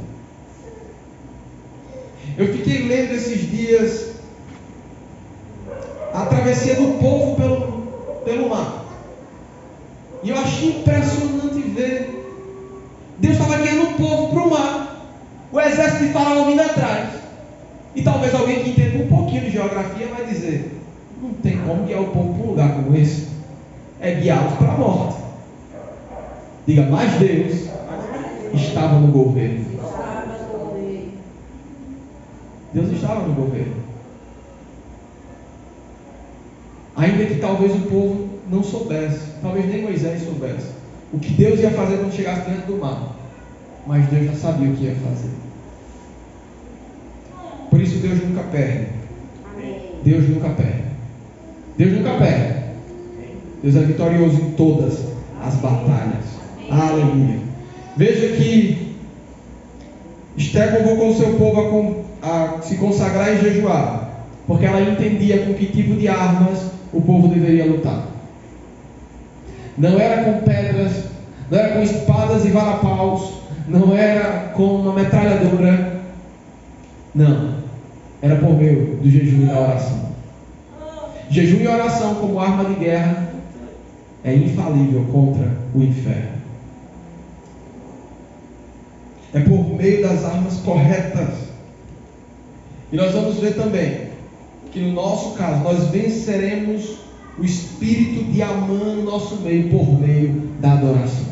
Eu fiquei lendo esses dias a travessia do povo pelo mar. E eu achei impressionante ver. Deus estava guiando o povo para o mar. O exército de Faraó vindo atrás. E talvez alguém que entenda um pouquinho de geografia vai dizer: não tem como guiar o povo para um lugar como esse. É guiá-los para a morte. Diga, mas Deus estava no governo. Deus estava no governo. Ainda que talvez o povo não soubesse, talvez nem Moisés soubesse o que Deus ia fazer quando chegasse dentro do mar. Mas Deus já sabia o que ia fazer. Por isso Deus nunca perde. Deus nunca perde. Deus nunca perde. Deus é vitorioso em todas as batalhas. Aleluia. Veja que Esther convocou o seu povo a se consagrar e jejuar, porque ela entendia com que tipo de armas o povo deveria lutar. Não era com pedras, não era com espadas e varapaus, não era com uma metralhadora. Não, era por meio do jejum e da oração. Jejum e oração como arma de guerra é infalível contra o inferno. É por meio das armas corretas. E nós vamos ver também que no nosso caso nós venceremos o espírito de Amã no nosso meio por meio da adoração.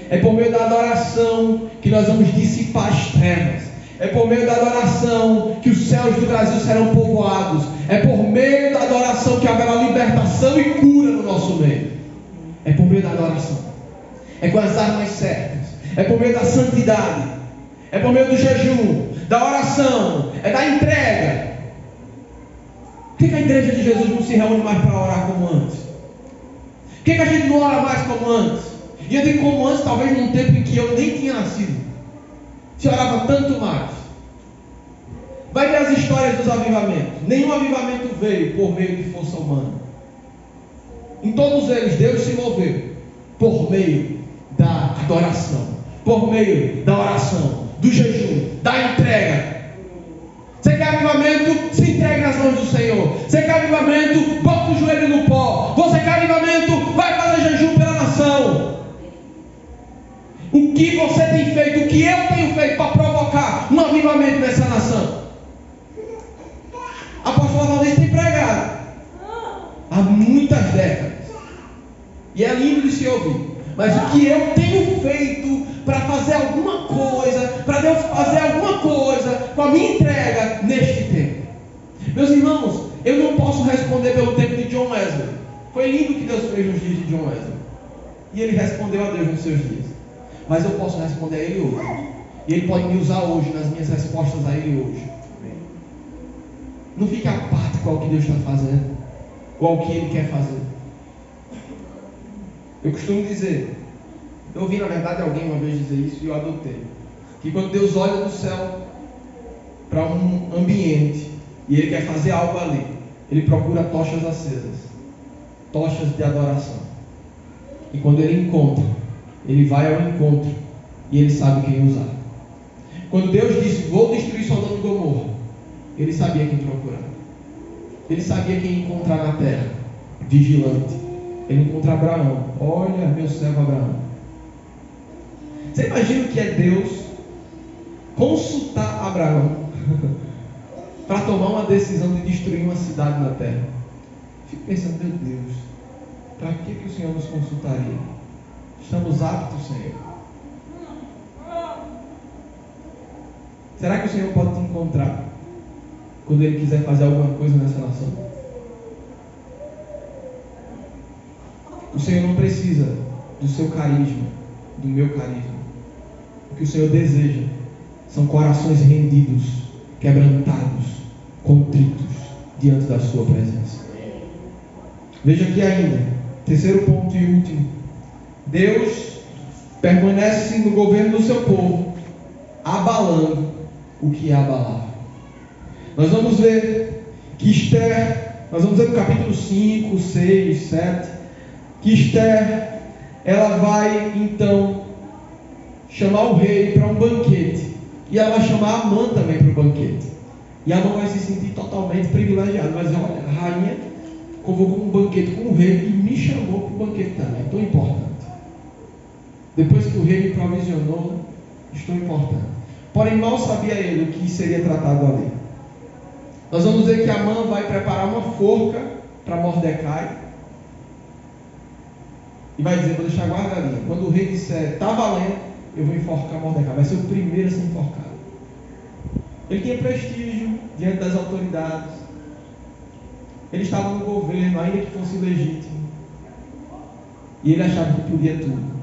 É por meio da adoração que nós vamos dissipar as trevas. É por meio da adoração que os céus do Brasil serão povoados. É por meio da adoração que haverá libertação e cura no nosso meio. É por meio da adoração. É com as armas certas. É por meio da santidade. É por meio do jejum, da oração, é da entrega. Por que a igreja de Jesus não se reúne mais para orar como antes? Por que a gente não ora mais como antes? E eu digo como antes, talvez num tempo em que eu nem tinha nascido. Se orava tanto mais. Vai ver as histórias dos avivamentos. Nenhum avivamento veio por meio de força humana. Em todos eles, Deus se moveu por meio da adoração, por meio da oração, do jejum, da entrega. Você quer avivamento? Se entregue nas mãos do Senhor. Você quer avivamento? Bota o joelho no pó. Você quer avivamento? Vai fazer jejum pela nação. O que você tem feito, o que eu tenho feito para provocar um avivamento nessa nação? A pastora Valdez tem pregado há muitas décadas. E é lindo de se ouvir. Mas o que eu tenho feito para fazer alguma coisa, para Deus fazer alguma coisa com a minha entrega neste tempo? Meus irmãos, eu não posso responder pelo tempo de John Wesley. Foi lindo o que Deus fez nos dias de John Wesley. E ele respondeu a Deus nos seus dias. Mas eu posso responder a Ele hoje. E Ele pode me usar hoje nas minhas respostas a Ele hoje. Não fique apático ao que Deus está fazendo, ou ao que Ele quer fazer. Eu costumo dizer, eu ouvi na verdade alguém uma vez dizer isso e eu adotei, que quando Deus olha do céu para um ambiente e Ele quer fazer algo ali, Ele procura tochas acesas, tochas de adoração. E quando Ele encontra, Ele vai ao encontro e Ele sabe quem usar. Quando Deus disse, vou destruir Sodoma e Gomorra, Ele sabia quem procurar. Ele sabia quem encontrar na terra, vigilante. Ele encontra Abraão. Olha, meu servo Abraão. Você imagina o que é Deus consultar Abraão para tomar uma decisão de destruir uma cidade na terra? Fico pensando, meu Deus, para que o Senhor nos consultaria? Estamos aptos, Senhor. Será que o Senhor pode te encontrar quando Ele quiser fazer alguma coisa nessa nação? O Senhor não precisa do seu carisma, do meu carisma. O que o Senhor deseja são corações rendidos, quebrantados, contritos diante da sua presença. Veja aqui ainda, terceiro ponto e último. Deus permanece no governo do seu povo abalando o que é abalável. Nós vamos ver que Esther, nós vamos ver no capítulo 5, 6, 7, que Esther, ela vai então chamar o rei para um banquete. E ela vai chamar Amã também para o banquete. E Amã vai se sentir totalmente privilegiado. Vai dizer, olha, a rainha convocou um banquete com o rei e me chamou para o banquete também. Tão importante. Depois que o rei me provisionou, estou importante. Porém, mal sabia ele o que seria tratado ali. Nós vamos ver que Amã vai preparar uma forca para Mordecai. E vai dizer, vou deixar guardadinho. Quando o rei disser, está valendo, eu vou enforcar Mordecai. Vai ser o primeiro a ser enforcado. Ele tinha prestígio diante das autoridades. Ele estava no governo, ainda que fosse legítimo. E ele achava que podia tudo.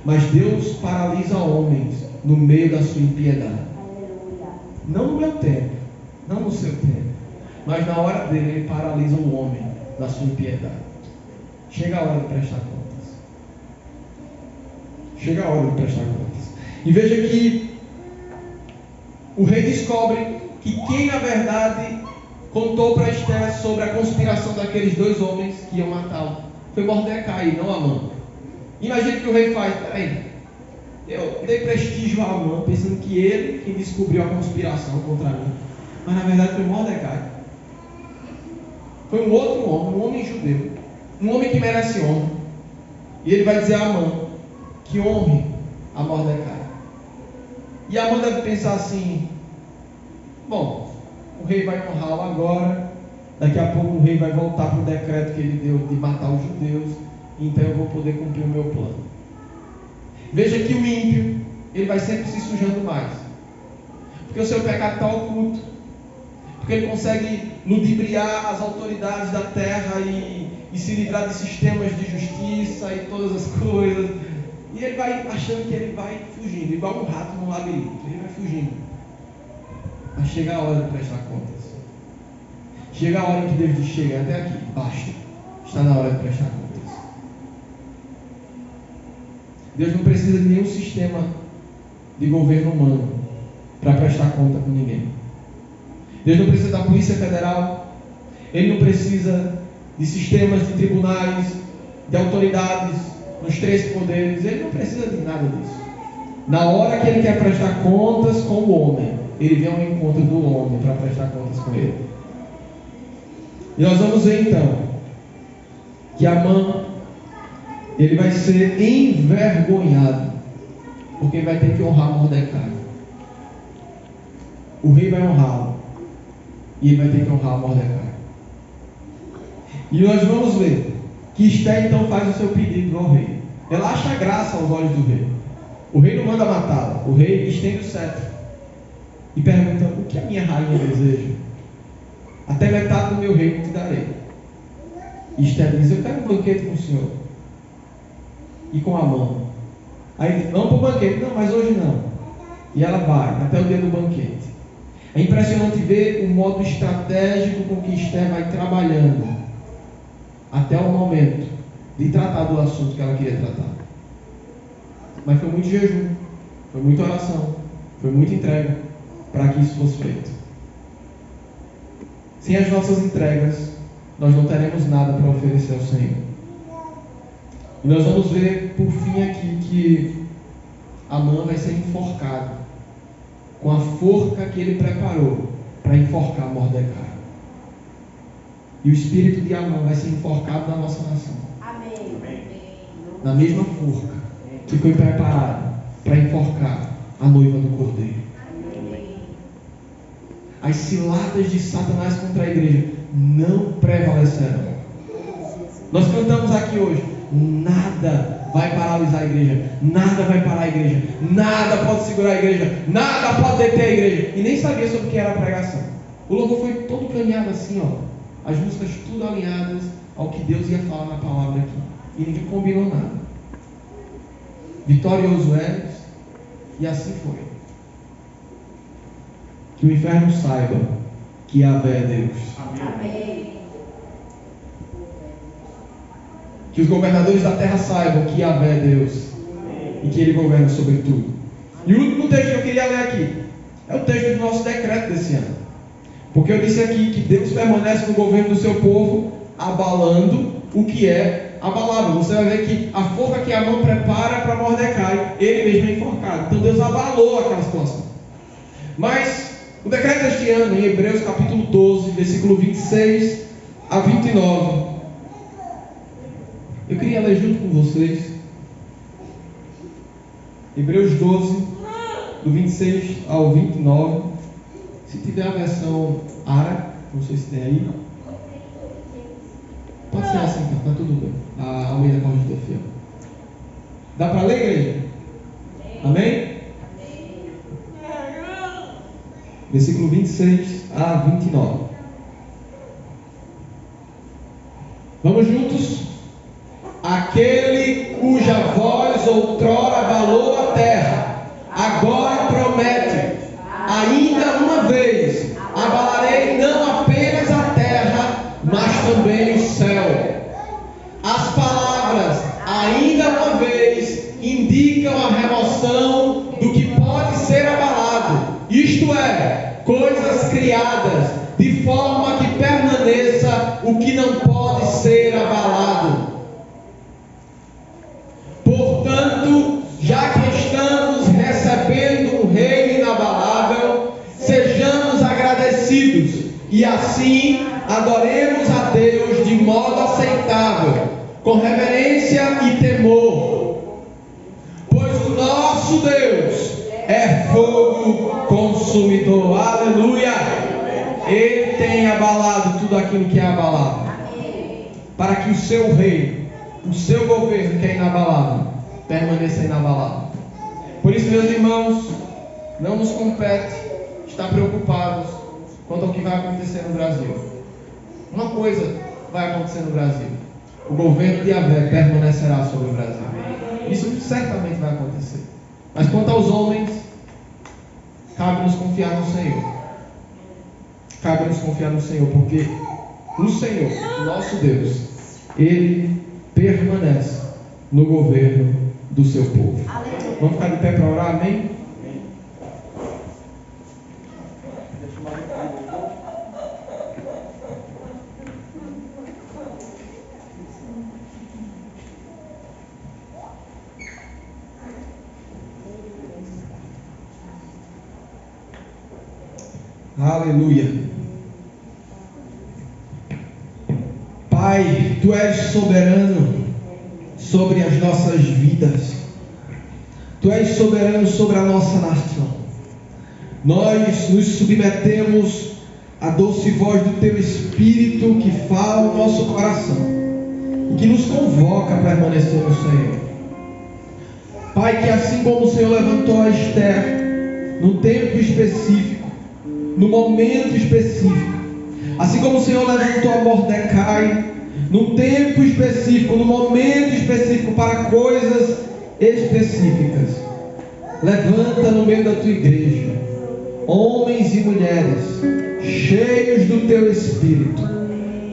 Mas Deus paralisa homens no meio da sua impiedade. Não no meu tempo, não no seu tempo, mas na hora dele, ele paralisa o homem na sua impiedade. Chega a hora de prestar contas. Chega a hora de prestar contas. E veja que o rei descobre que quem na verdade contou para Esther sobre a conspiração daqueles dois homens que iam matá-lo foi Mordecai e não Amã. Imagina que o rei faz, peraí, eu dei prestígio a Amã, pensando que ele quem descobriu a conspiração contra mim. Mas na verdade foi Mordecai. Foi um outro homem, um homem judeu, um homem que merece honra. E ele vai dizer a Amã que honre a Mordecai. E Amã deve pensar assim, bom, o rei vai honrá-lo agora, daqui a pouco o rei vai voltar para o decreto que ele deu de matar os judeus, então eu vou poder cumprir o meu plano. Veja que o ímpio, ele vai sempre se sujando mais, porque o seu pecado está oculto, porque ele consegue ludibriar as autoridades da terra e se livrar de sistemas de justiça e todas as coisas, e ele vai achando que ele vai fugindo, igual um rato no labirinto, ele vai fugindo. Mas chega a hora de prestar contas. Chega a hora em que Deus diz, chega até aqui, basta, está na hora de prestar contas. Deus não precisa de nenhum sistema de governo humano para prestar conta com ninguém. Deus não precisa da Polícia Federal. Ele não precisa de sistemas de tribunais, de autoridades nos 3 poderes. Ele não precisa de nada disso. Na hora que ele quer prestar contas com o homem, ele vem ao encontro do homem para prestar contas com ele. E nós vamos ver então que Amã, ele vai ser envergonhado, porque ele vai ter que honrar Mordecai. O rei vai honrá-lo, e ele vai ter que honrar Mordecai. E nós vamos ver que Esther então faz o seu pedido ao rei. Ela acha graça aos olhos do rei. O rei não manda matá-la, o rei estende o cetro e pergunta, o que a minha rainha deseja? Até metade do meu reino te darei. E Esther diz, eu quero um banquete com o senhor e com Amã. Aí ele diz, vamos para o banquete. Não, mas hoje não. E ela vai até o dia do banquete. É impressionante ver o modo estratégico com que Esther vai trabalhando até o momento de tratar do assunto que ela queria tratar. Mas foi muito jejum, foi muita oração, foi muita entrega para que isso fosse feito. Sem as nossas entregas, nós não teremos nada para oferecer ao Senhor. E nós vamos ver por fim aqui que Amã vai ser enforcado com a forca que ele preparou para enforcar Mordecai. E o espírito de Amã vai ser enforcado na nossa nação. Amém. Na mesma forca que foi preparada para enforcar a noiva do Cordeiro. Amém. As ciladas de Satanás contra a igreja não prevalecerão. Nós cantamos aqui hoje, nada vai paralisar a igreja, nada vai parar a igreja, nada pode segurar a igreja, nada pode deter a igreja. E nem sabia sobre o que era a pregação. O louvor foi todo caminhado assim, ó, as músicas tudo alinhadas ao que Deus ia falar na palavra aqui, e ninguém combinou nada. Vitorioso és, e assim foi. Que o inferno saiba que Yahvé é Deus. Amém. Que os governadores da terra saibam que Yahvé é Deus. Amém. E que Ele governa sobre tudo. E o último texto que eu queria ler aqui é o texto do nosso decreto desse ano. Porque eu disse aqui que Deus permanece no governo do seu povo, abalando o que é abalável. Você vai ver que a forca que Amã prepara para Mordecai, ele mesmo é enforcado. Então Deus abalou aquela situação. Mas o decreto deste ano, em Hebreus capítulo 12, versículo 26 a 29, eu queria ler junto com vocês. Hebreus 12, do 26 ao 29. Se tiver a versão árabe, não sei se tem aí. Pode ser assim, então, tá tudo bem. A Almeida Corrigida Fiel. Dá para ler, igreja? Amém? Versículo 26 a 29. Vamos juntos? Aquele cuja voz outrora abalou a terra, agora promete: ainda uma vez abalarei não apenas a terra, mas também o céu. As palavras ainda uma vez indicam a remoção do que pode ser abalado, isto é, coisas criadas, de forma que permaneça o que não pode ser abalado. Portanto, já que estamos recebendo um reino inabalável, sejamos agradecidos e assim adoremos a Deus de modo aceitável, com reverência e temor, pois o nosso Deus é fogo consumidor. Aleluia! Ele tem abalado tudo aquilo que é abalável, para que o seu reino, o seu governo, que é inabalável, permaneça inabalável. Por isso, meus irmãos, não nos compete estar preocupados quanto ao que vai acontecer no Brasil. Uma coisa vai acontecer no Brasil: o governo de Yahvé permanecerá sobre o Brasil. Isso certamente vai acontecer. Mas quanto aos homens, cabe-nos confiar no Senhor. Cabe-nos confiar no Senhor, porque o Senhor, nosso Deus, Ele permanece no governo do seu povo. Aleluia. Vamos ficar de pé para orar, amém? Aleluia. Pai, Tu és soberano sobre as nossas vidas. Tu és soberano sobre a nossa nação. Nós nos submetemos à doce voz do Teu Espírito que fala no nosso coração e que nos convoca a permanecer no Senhor. Pai, que assim como o Senhor levantou a Esther num tempo específico, no momento específico, assim como o Senhor levantou a Mordecai num tempo específico, no momento específico, para coisas específicas, levanta no meio da tua igreja homens e mulheres cheios do teu Espírito,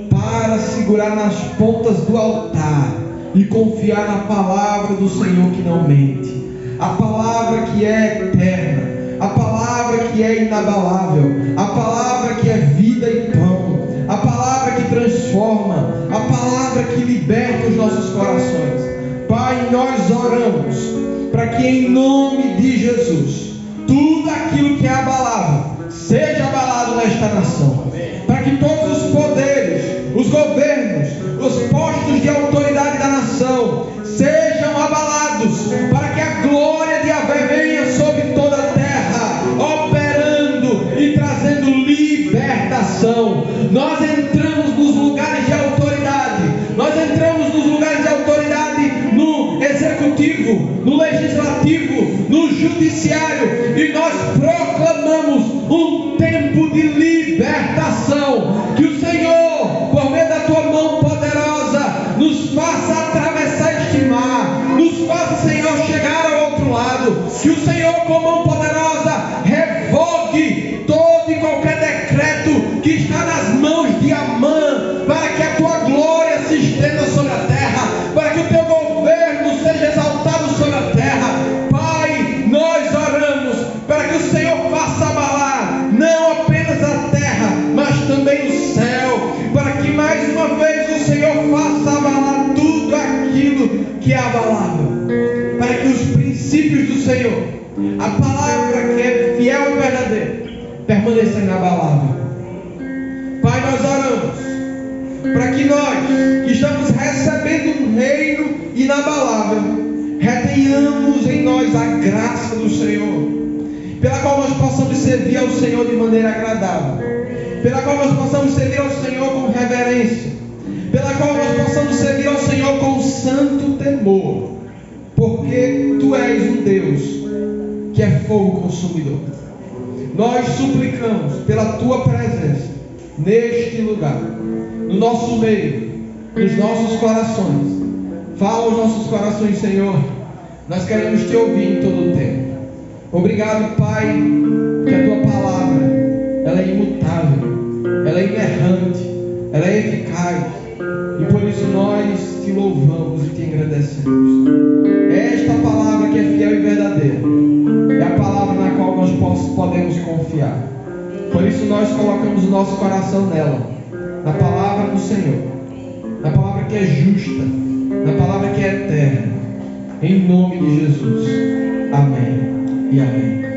para segurar nas pontas do altar e confiar na palavra do Senhor que não mente, a palavra que é eterna, a palavra que é inabalável, a palavra que é vida e pão, a palavra que transforma, a palavra que liberta os nossos corações. Pai, nós oramos para que em nome de Jesus tudo aquilo que é abalável seja abalado nesta nação, para que todos os poderes, os governos, os postos de autoridade da nação sejam abalados, para que a glória de Yahvé venha sobre toda a terra, operando e trazendo libertação. Nós entramos nos lugares de autoridade, nós entramos nos lugares de autoridade no executivo, no legislativo, no judiciário, e nós proclamamos um tempo de libertação. Que o Senhor, por meio da tua mão poderosa, nos faça atravessar este mar, nos faça, Senhor, chegar ao outro lado. Que o Senhor, com mão poderosa, revogue todo e qualquer decreto que está nas mãos de Amã, para que a tua glória se estenda sobre a terra, para que o teu governo seja exaltado sobre a terra. Pai, nós oramos aquilo que é abalável, para que os princípios do Senhor, a palavra que é fiel e verdadeira, permaneça inabalável. Pai, nós oramos para que nós, que estamos recebendo um reino inabalável, retenhamos em nós a graça do Senhor, pela qual nós possamos servir ao Senhor de maneira agradável, pela qual nós possamos servir ao Senhor com reverência, pela qual nós possamos servir ao Senhor com santo temor, porque Tu és um Deus que é fogo consumidor. Nós suplicamos pela Tua presença neste lugar, no nosso meio, nos nossos corações. Fala aos nossos corações, Senhor. Nós queremos Te ouvir em todo o tempo. Obrigado, Pai, que a Tua palavra, ela é imutável, ela é inerrante, ela é eficaz, e por isso nós Te louvamos e Te agradecemos. Esta palavra que é fiel e verdadeira é a palavra na qual nós podemos confiar. Por isso nós colocamos o nosso coração nela, na palavra do Senhor, na palavra que é justa, na palavra que é eterna, em nome de Jesus. Amém e amém.